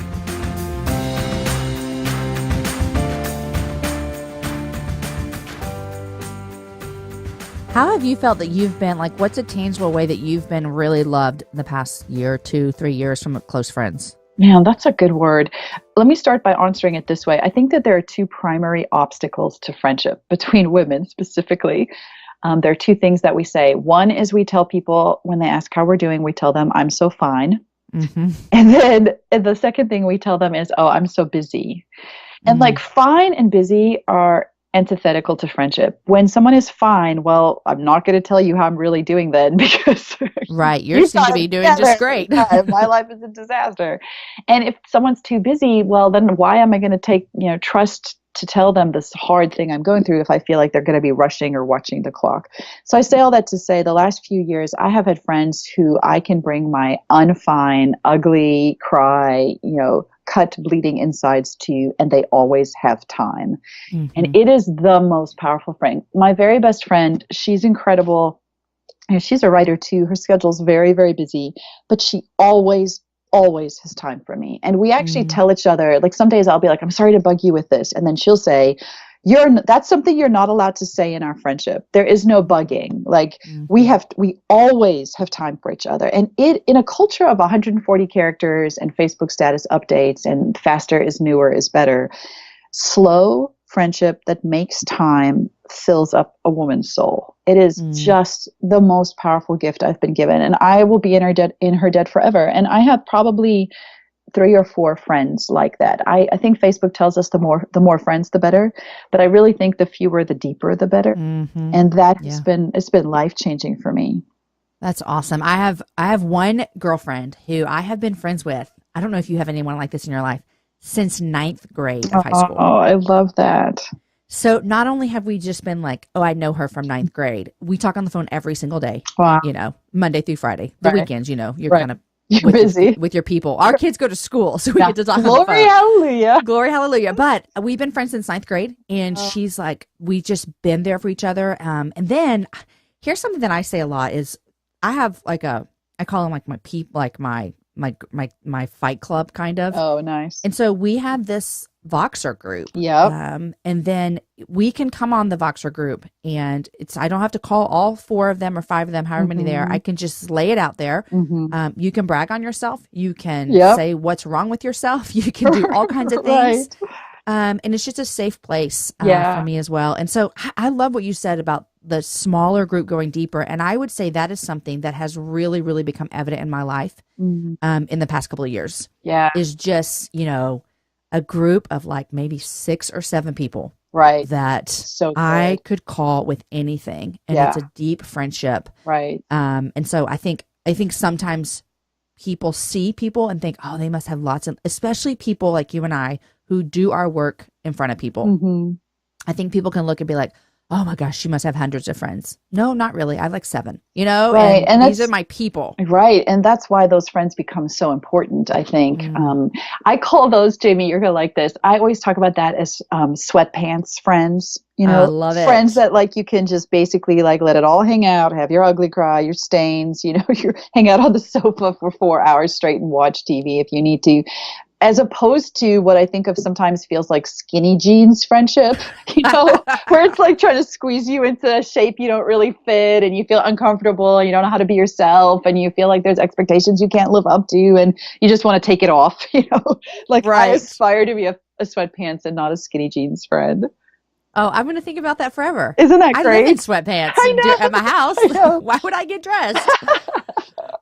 How have you felt that you've been, like, what's a tangible way that you've been really loved in the past year, 2, 3 years from close friends? Man, that's a good word. Let me start by answering it this way. I think that there are two primary obstacles to friendship between women specifically. There are two things that we say. One is we tell people when they ask how we're doing, we tell them, I'm so fine. Mm-hmm. And then the second thing we tell them is, oh, I'm so busy. And like fine and busy are antithetical to friendship. When someone is fine, well, I'm not going to tell you how I'm really doing then because right, you seem to be doing just great. My life is a disaster. And if someone's too busy, well, then why am I going to take, trust to tell them this hard thing I'm going through if I feel like they're going to be rushing or watching the clock? So I say all that to say the last few years, I have had friends who I can bring my unfine, ugly cry, cut bleeding insides to, and they always have time. Mm-hmm. And it is the most powerful friend. My very best friend, she's incredible. She's a writer too. Her schedule's very, very busy, but she always has time for me. And we actually tell each other, like some days I'll be like, I'm sorry to bug you with this. And then she'll say, that's something you're not allowed to say in our friendship. There is no bugging. Like we always have time for each other. And in a culture of 140 characters and Facebook status updates and faster is newer is better, slow friendship that makes time fills up a woman's soul. It is just the most powerful gift I've been given. And I will be in her debt forever. And I have probably 3 or 4 friends like that. I think Facebook tells us the more friends, the better. But I really think the fewer, the deeper, the better. Mm-hmm. And it's been life-changing for me. That's awesome. I have one girlfriend who I have been friends with. I don't know if you have anyone like this in your life since 9th grade of high school. Oh, I love that. So not only have we just been like, oh, I know her from 9th grade. We talk on the phone every single day. Wow. Monday through Friday. The weekends, you're kind of busy with your people. Our kids go to school, so we get to talk on the phone. Glory, hallelujah. Glory, hallelujah. But we've been friends since 9th grade, and she's like, we just been there for each other. And then here's something that I say a lot is I have I call them like my fight club kind of. Oh, nice. And so we have this Voxer group. Yep. And then we can come on the Voxer group and I don't have to call all 4 of them or 5 of them, however many there. I can just lay it out there. Mm-hmm. You can brag on yourself. You can say what's wrong with yourself. You can do all kinds of things. And it's just a safe place for me as well. And so I love what you said about the smaller group going deeper. And I would say that is something that has really, really become evident in my life in the past couple of years. Yeah. Is just, a group of like maybe 6 or 7 people. Right. That so I could call with anything. And it's a deep friendship. Right. And so I think sometimes people see people and think, oh, they must have lots of, especially people like you and I who do our work in front of people. I think people can look and be like, oh my gosh, she must have hundreds of friends. No, not really. I have like 7, Right. And these are my people. Right. And that's why those friends become so important, I think. I call those, Jamie, you're going to like this. I always talk about that as sweatpants friends. I love it. Friends that like you can just basically like let it all hang out, have your ugly cry, your stains, you hang out on the sofa for 4 hours straight and watch TV if you need to. As opposed to what I think of sometimes feels like skinny jeans friendship, where it's like trying to squeeze you into a shape you don't really fit and you feel uncomfortable and you don't know how to be yourself and you feel like there's expectations you can't live up to and you just want to take it off, Like I aspire to be a sweatpants and not a skinny jeans friend. Oh, I'm going to think about that forever. Isn't that great? I live in sweatpants at my house. Why would I get dressed?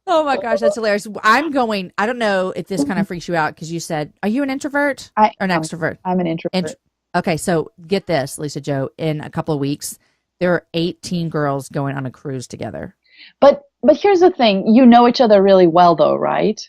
Oh my gosh, that's hilarious. I don't know if this kind of freaks you out because you said, are you an introvert or an extrovert? I'm an introvert. Okay, so get this, Lisa Jo. In a couple of weeks, there are 18 girls going on a cruise together. But here's the thing. You know each other really well, though, right?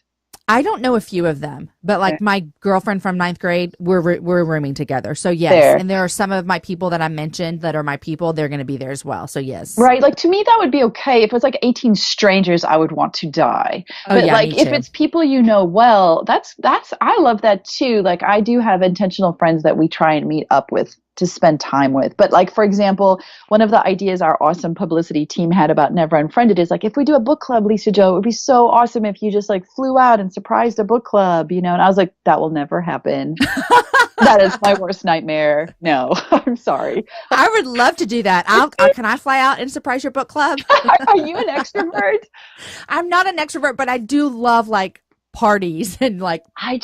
I don't know a few of them, but like my girlfriend from 9th grade, we're rooming together. So yes, and there are some of my people that I mentioned that are my people. They're going to be there as well. So yes, right. Like to me, that would be okay. If it was like 18 strangers, I would want to die. But like if it's people you know well, that's I love that too. Like I do have intentional friends that we try and meet up with to spend time with. But like, for example, one of the ideas our awesome publicity team had about Never Unfriended is like, if we do a book club, Lisa Jo, it would be so awesome if you just like flew out and surprised a book club, And I was like, that will never happen. That is my worst nightmare. No, I'm sorry. I would love to do that. Can I fly out and surprise your book club? Are you an extrovert? I'm not an extrovert, but I do love like parties and like I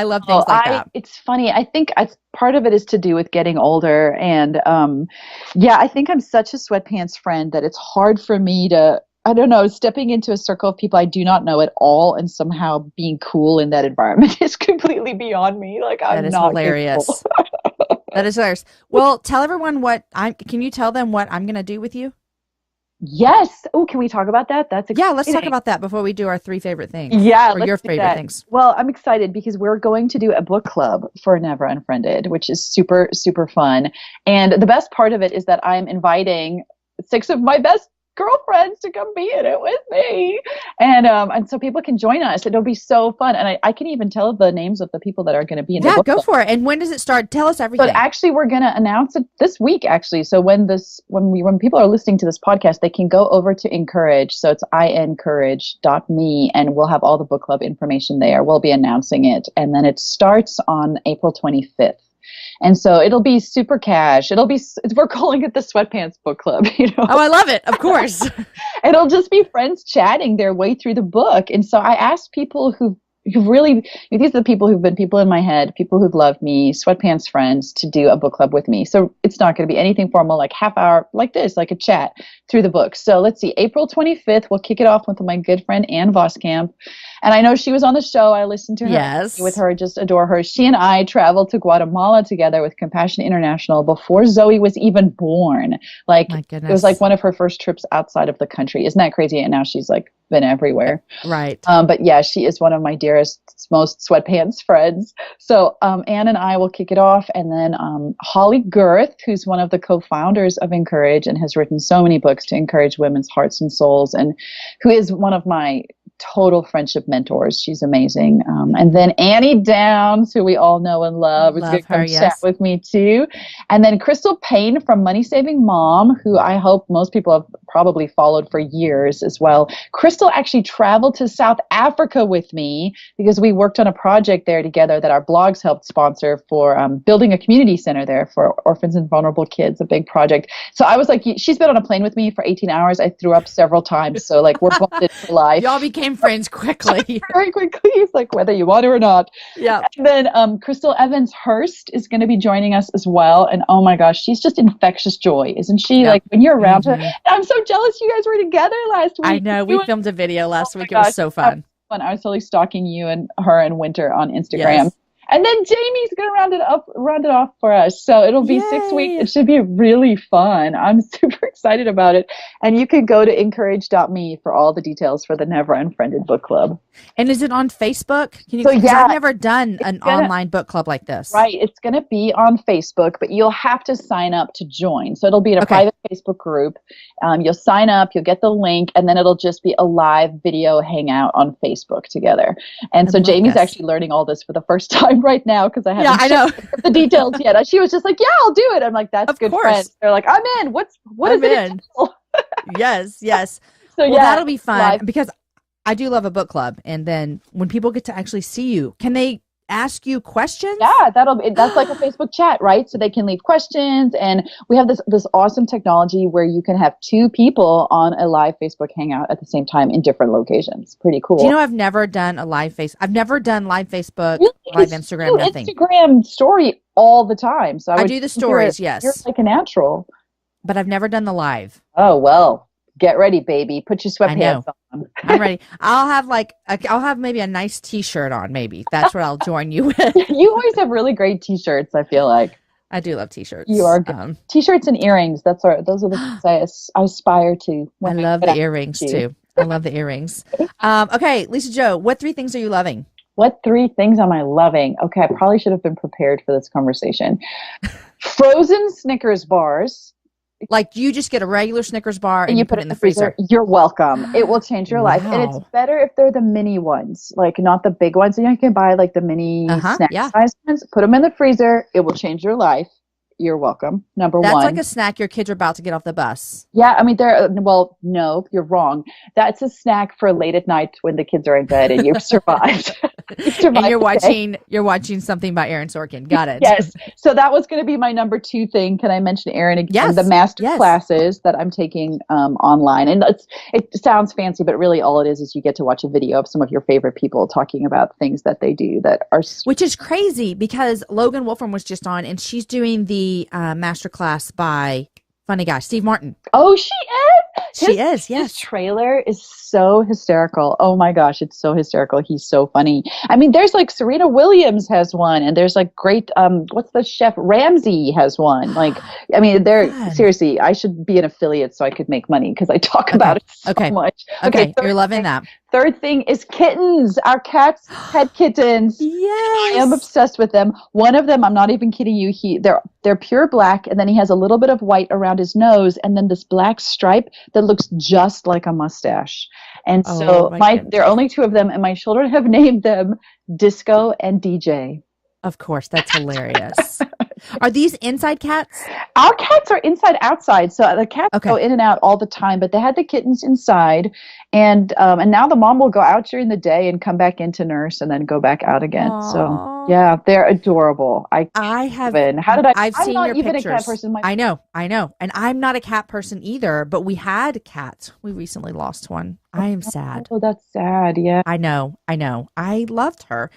love things like that. It's funny. I think part of it is to do with getting older and I think I'm such a sweatpants friend that it's hard for me to stepping into a circle of people I do not know at all and somehow being cool in that environment is completely beyond me. Like I'm not hilarious. That is hilarious. Well, tell everyone can you tell them what I'm going to do with you? Yes. Oh, can we talk about that? That's exciting. Let's talk about that before we do our 3 favorite things. Yeah, or your favorite things. Well, I'm excited because we're going to do a book club for Never Unfriended, which is super, super fun. And the best part of it is that I'm inviting 6 of my best girlfriends to come be in it with me. And so people can join us. It'll be so fun. And I can even tell the names of the people that are going to be in the book go club. for it. And when does it start? Tell us everything. But actually, we're going to announce it this week, actually. So when people are listening to this podcast, they can go over to Encourage. So it's encourage.me, and we'll have all the book club information there. We'll be announcing it. And then it starts on April 25th. And so it'll be super cash. We're calling it the Sweatpants Book Club, Oh, I love it. Of course. It'll just be friends chatting their way through the book. And so I asked people who've really, these are the people who've been people in my head, people who've loved me, sweatpants friends, to do a book club with me. So it's not going to be anything formal, like half hour like this, like a chat through the book. So let's see, April 25th, we'll kick it off with my good friend Ann Voskamp. And I know she was on the show. I listened to her with her, just adore her. She and I traveled to Guatemala together with Compassion International before Zoe was even born. Like, my goodness. It was like one of her first trips outside of the country. Isn't that crazy? And now she's like been everywhere. Right. But yeah, she is one of my dearest, most sweatpants friends. So Anne and I will kick it off. And then Holly Girth, who's one of the co-founders of Encourage and has written so many books to encourage women's hearts and souls, and who is one of my total friendship mentors. She's amazing. And then Annie Downs, who we all know and love, is going to come chat with me too. And then Crystal Payne from Money Saving Mom, who I hope most people have probably followed for years as well. Crystal actually traveled to South Africa with me because we worked on a project there together that our blogs helped sponsor for building a community center there for orphans and vulnerable kids, a big project. So I was like, she's been on a plane with me for 18 hours. I threw up several times. So like we're bonded for life. Y'all became became friends quickly. Very quickly. He's like, whether you want to or not. Yeah. And then Crystal Evans Hurst is going to be joining us as well. And oh my gosh, she's just infectious joy, isn't she? Yep. Like when you're around her. And I'm so jealous you guys were together last week. I know. We filmed a video last week. It was so fun. I was totally stalking you and her and Winter on Instagram. Yes. And then Jamie's going to round it off for us. So it'll be 6 weeks. It should be really fun. I'm super excited about it. And you can go to encourage.me for all the details for the Never Unfriended Book Club. And is it on Facebook? I've never done an online book club like this. Right. It's going to be on Facebook, but you'll have to sign up to join. So it'll be in a private Facebook group. You'll sign up, you'll get the link, and then it'll just be a live video hangout on Facebook together. And so Jamie's actually learning all this for the first time right now because I haven't checked the details yet. She was just like, yeah, I'll do it. I'm like, that's good friends. They're like, I'm in. What is it? Yes. So that'll be fun because I do love a book club. And then when people get to actually see you, can they ask you questions? Yeah, that's like a Facebook chat, right? So they can leave questions, and we have this awesome technology where you can have 2 people on a live Facebook hangout at the same time in different locations. Pretty cool. Do you know I've never done live Facebook, really? live Instagram, nothing. Instagram story all the time. So I do the stories, yes. You're like a natural. But I've never done the live. Oh, well. Get ready, baby. Put your sweatpants on. I'm ready. I'll have maybe a nice T-shirt on. Maybe that's what I'll join you with. You always have really great T-shirts. I feel like I do love T-shirts. You are good. T-shirts and earrings. Those are the things I aspire to. I love the earrings too. I love the earrings. Okay, Lisa Jo, what 3 things are you loving? What 3 things am I loving? Okay, I probably should have been prepared for this conversation. Frozen Snickers bars. Like you just get a regular Snickers bar and you put it in the freezer. You're welcome. It will change your life. And it's better if they're the mini ones, like not the big ones. You can buy like the mini snack size ones. Put them in the freezer. It will change your life. You're welcome. Number 1. That's like a snack your kids are about to get off the bus. Yeah, I mean, no, you're wrong. That's a snack for late at night when the kids are in bed and you've survived. And you're watching something by Aaron Sorkin. Got it. Yes. So that was going to be my number 2 thing. Can I mention Aaron again? Yes. The master classes that I'm taking online. And it sounds fancy, but really all it is you get to watch a video of some of your favorite people talking about things that they do that are... Which is crazy because Logan Wolfram was just on and she's doing the master class by funny guy Steve Martin. Oh, she is? She is, yes. His trailer is so hysterical. Oh my gosh, it's so hysterical. He's so funny. I mean, there's like Serena Williams has one, and there's like great, what's the chef? Ramsay has one. Like, I mean, seriously, I should be an affiliate so I could make money because I talk about it so much. Okay, you're loving that. 3rd thing is kittens. Our cats had kittens. Yes. I am obsessed with them. One of them, I'm not even kidding you, they're pure black, and then he has a little bit of white around his nose, and then this black stripe that looks just like a mustache. And so there are only 2 of them, and my children have named them Disco and DJ. Of course, that's hilarious. Are these inside cats? Our cats are inside outside, so the cats go in and out all the time. But they had the kittens inside, and now the mom will go out during the day and come back in to nurse, and then go back out again. Aww. So yeah, they're adorable. I've seen your pictures. A cat person. I know, and I'm not a cat person either. But we had cats. We recently lost one. I am sad. Oh, that's sad. Yeah, I know. I loved her,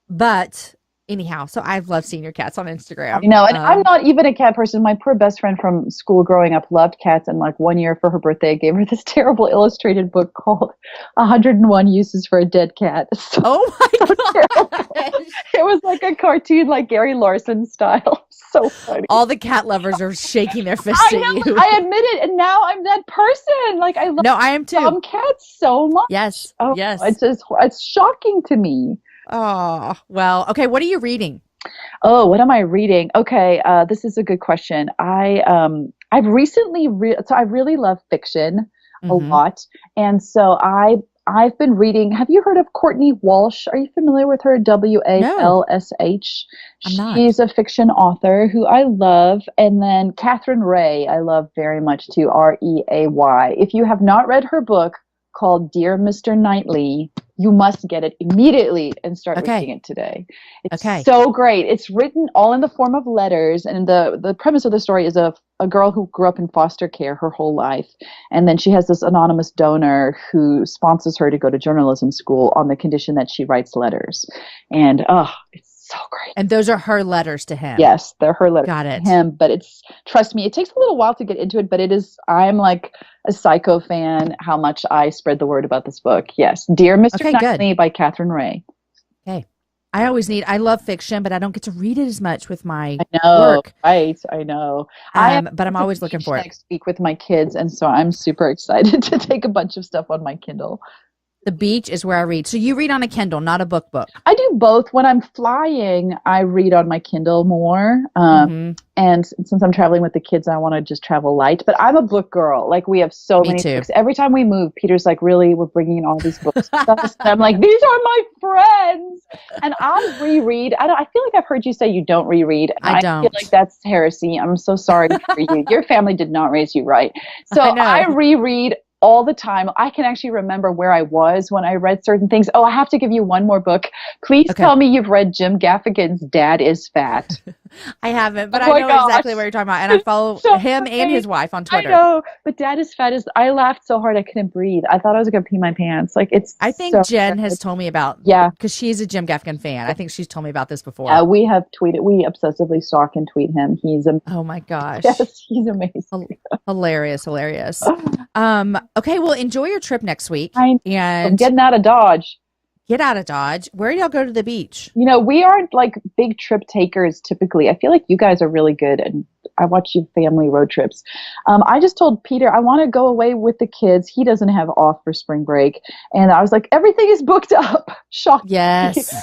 but. Anyhow, so I've loved seeing your cats on Instagram. You know, and I'm not even a cat person. My poor best friend from school growing up loved cats, and like one year for her birthday, I gave her this terrible illustrated book called 101 Uses for a Dead Cat. So, oh my god! It was like a cartoon, like Gary Larson style. So funny. All the cat lovers are shaking their fists at you. I admit it, and now I'm that person. Like I love I am too. Some cats so much. Yes. Oh, yes. It's shocking to me. Oh, well, okay. What are you reading? Oh, what am I reading? Okay. This is a good question. I've recently so I really love fiction a lot. And so I've been reading, have you heard of Courtney Walsh? Are you familiar with her? WALSH. I'm not. She's a fiction author who I love. And then Catherine Ray, I love very much too, REAY. If you have not read her book called Dear Mr. Knightley, you must get it immediately and start reading it today. It's so great. It's written all in the form of letters, and the premise of the story is a a girl who grew up in foster care her whole life. And then she has this anonymous donor who sponsors her to go to journalism school on the condition that she writes letters. And, it's so great. And those are her letters to him. Yes, they're her letters Got it. to him. But trust me, it takes a little while to get into it, but I'm like a psycho fan, how much I spread the word about this book. Yes. Dear Mr. Knightley by Catherine Ray. Okay. I love fiction, but I don't get to read it as much with my work. Right. I know. But I'm always looking for it. Next week with my kids. And so I'm super excited to take a bunch of stuff on my Kindle. The beach is where I read. So you read on a Kindle, not a book. I do both. When I'm flying, I read on my Kindle more. And since I'm traveling with the kids, I want to just travel light. But I'm a book girl. Like, we have so many books. Every time we move, Peter's like, really? We're bringing in all these books. And I'm like, these are my friends. And I'll reread. I feel like I've heard you say you don't reread. I don't. I feel like that's heresy. I'm so sorry for you. Your family did not raise you right. So I reread all the time. I can actually remember where I was when I read certain things. Oh, I have to give you one more book. Please tell me you've read Jim Gaffigan's Dad is Fat. I haven't, but I know exactly what you're talking about. And I follow him and his wife on Twitter. I know, but Dad is Fat I laughed so hard I couldn't breathe. I thought I was going to pee my pants. I think Jen has told me about, because she's a Jim Gaffigan fan. I think she's told me about this before. We have tweeted, we obsessively stalk and tweet him. He's oh my gosh. Yes, he's amazing. Hilarious. Okay, well, enjoy your trip next week. I'm getting out of Dodge. Get out of Dodge. Where do y'all go to the beach? We aren't like big trip takers typically. I feel like you guys are really good, and I watch you family road trips. I just told Peter I want to go away with the kids. He doesn't have off for spring break. And I was like, everything is booked up. Shocking. Yes.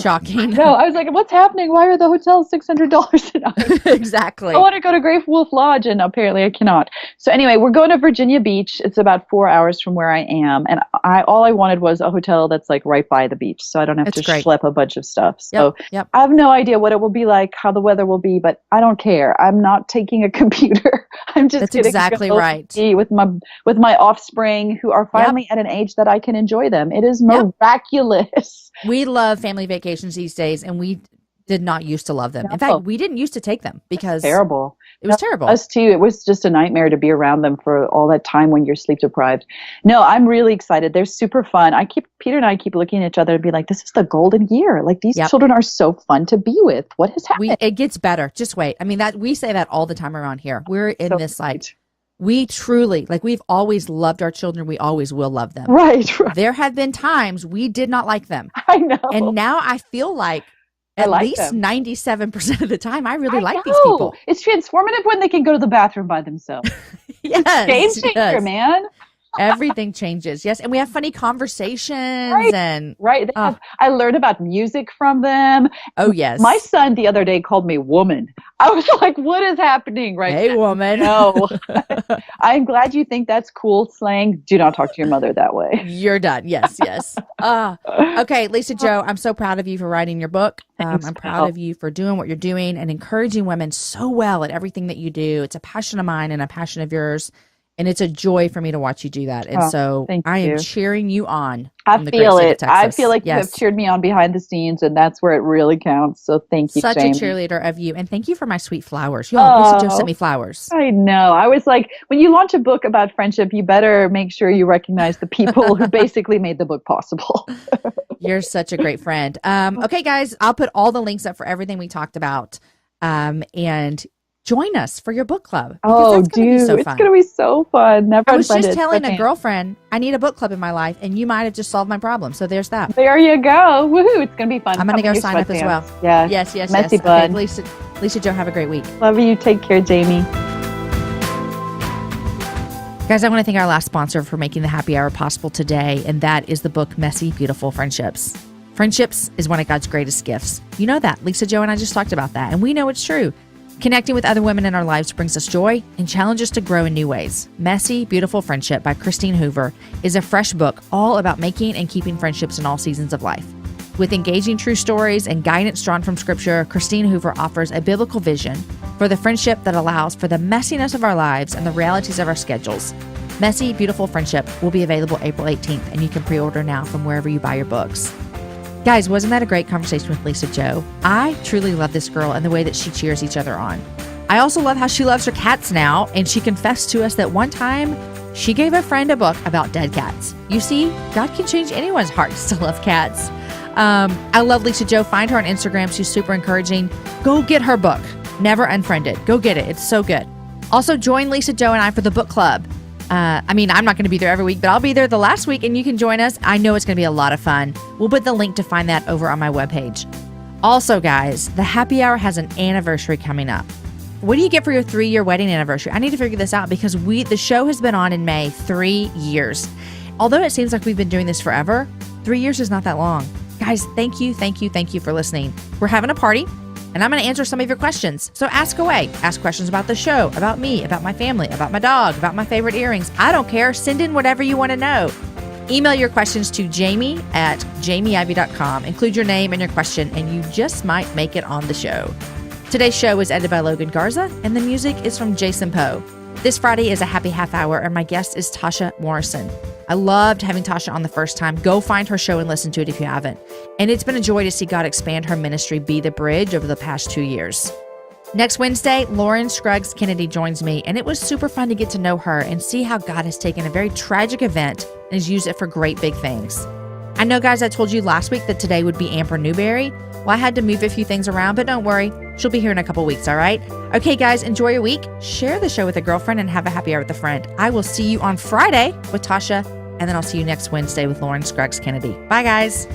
Shocking. No, I was like, what's happening? Why are the hotels $600 a night? Exactly. I want to go to Grey Wolf Lodge, and apparently I cannot. So anyway, we're going to Virginia Beach. It's about 4 hours from where I am. And all I wanted was a hotel that's like right by the beach. So I don't have to schlep a bunch of stuff. So yep. I have no idea what it will be like, how the weather will be, but I don't care. I'm not taking a computer. I'm just That's exactly right. Be with my offspring who are finally at an age that I can enjoy them. It is miraculous. We love family vacations these days, and we did not used to love them. In fact, we didn't used to take them because terrible. It was terrible. Us too. It was just a nightmare to be around them for all that time when you're sleep deprived. No, I'm really excited. They're super fun. Peter and I keep looking at each other and be like, this is the golden year. Like, these children are so fun to be with. What has happened? It gets better. Just wait. I mean, we say that all the time around here. We're in this we truly, we've always loved our children. We always will love them. Right. There have been times we did not like them. I know. And now I feel like at least 97% of the time, I really like these people. It's transformative when they can go to the bathroom by themselves. Yes. It's game changer, man. Everything changes. Yes. And we have funny conversations. Right. I learned about music from them. Oh, yes. My son the other day called me woman. I was like, what is happening right now? Hey, woman. No. I'm glad you think that's cool slang. Do not talk to your mother that way. You're done. Yes. Okay, Lisa Jo, I'm so proud of you for writing your book. I'm proud of you for doing what you're doing and encouraging women so well at everything that you do. It's a passion of mine and a passion of yours. And it's a joy for me to watch you do that. And so I am cheering you on. I feel it. I feel like you have cheered me on behind the scenes, and that's where it really counts. So thank you, Such Jamie. a cheerleader of you. And thank you for my sweet flowers. Lisa Jo sent me flowers. I know. I was like, when you launch a book about friendship, you better make sure you recognize the people who basically made the book possible. You're such a great friend. Okay, guys, I'll put all the links up for everything we talked about. And join us for your book club. Oh, dude, it's going to be so fun. I was just telling a girlfriend, I need a book club in my life, and you might have just solved my problem. So there's that. There you go. Woohoo. It's going to be fun. I'm going to go sign up as well. Yeah. Yes. Messy bud. Okay, Lisa Jo, have a great week. Love you. Take care, Jamie. Guys, I want to thank our last sponsor for making the happy hour possible today, and that is the book Messy, Beautiful Friendships. Friendships is one of God's greatest gifts. You know that. Lisa Jo and I just talked about that, and we know it's true. Connecting with other women in our lives brings us joy and challenges us to grow in new ways. Messy, Beautiful Friendship by Christine Hoover is a fresh book all about making and keeping friendships in all seasons of life. With engaging true stories and guidance drawn from Scripture, Christine Hoover offers a biblical vision for the friendship that allows for the messiness of our lives and the realities of our schedules. Messy, Beautiful Friendship will be available April 18th, and you can pre-order now from wherever you buy your books. Guys, wasn't that a great conversation with Lisa Jo? I truly love this girl and the way that she cheers each other on. I also love how she loves her cats now, and she confessed to us that one time she gave a friend a book about dead cats. You see, God can change anyone's hearts to love cats. I love Lisa Joe. Find her on Instagram. She's super encouraging. Go get her book, Never Unfriended. Go get it. It's so good. Also, join Lisa Joe and I for the book club. I'm not going to be there every week, but I'll be there the last week and you can join us. I know it's going to be a lot of fun. We'll put the link to find that over on my webpage. Also, guys, the happy hour has an anniversary coming up. What do you get for your 3-year wedding anniversary? I need to figure this out because the show has been on in May 3 years. Although it seems like we've been doing this forever, 3 years is not that long. Guys, thank you for listening. We're having a party and I'm going to answer some of your questions. So ask away. Ask questions about the show, about me, about my family, about my dog, about my favorite earrings. I don't care. Send in whatever you want to know. Email your questions to jamie@jamieivey.com. Include your name and your question, and you just might make it on the show. Today's show was edited by Logan Garza, and the music is from Jason Poe. This Friday is a happy half hour, and my guest is Tasha Morrison. I loved having Tasha on the first time. Go find her show and listen to it if you haven't. And it's been a joy to see God expand her ministry, Be the Bridge, over the past 2 years. Next Wednesday, Lauren Scruggs Kennedy joins me, and it was super fun to get to know her and see how God has taken a very tragic event and has used it for great big things. I know, guys, I told you last week that today would be Amber Newberry. Well, I had to move a few things around, but don't worry. She'll be here in a couple weeks, all right? Okay, guys, enjoy your week. Share the show with a girlfriend and have a happy hour with a friend. I will see you on Friday with Tasha, and then I'll see you next Wednesday with Lauren Scruggs Kennedy. Bye, guys.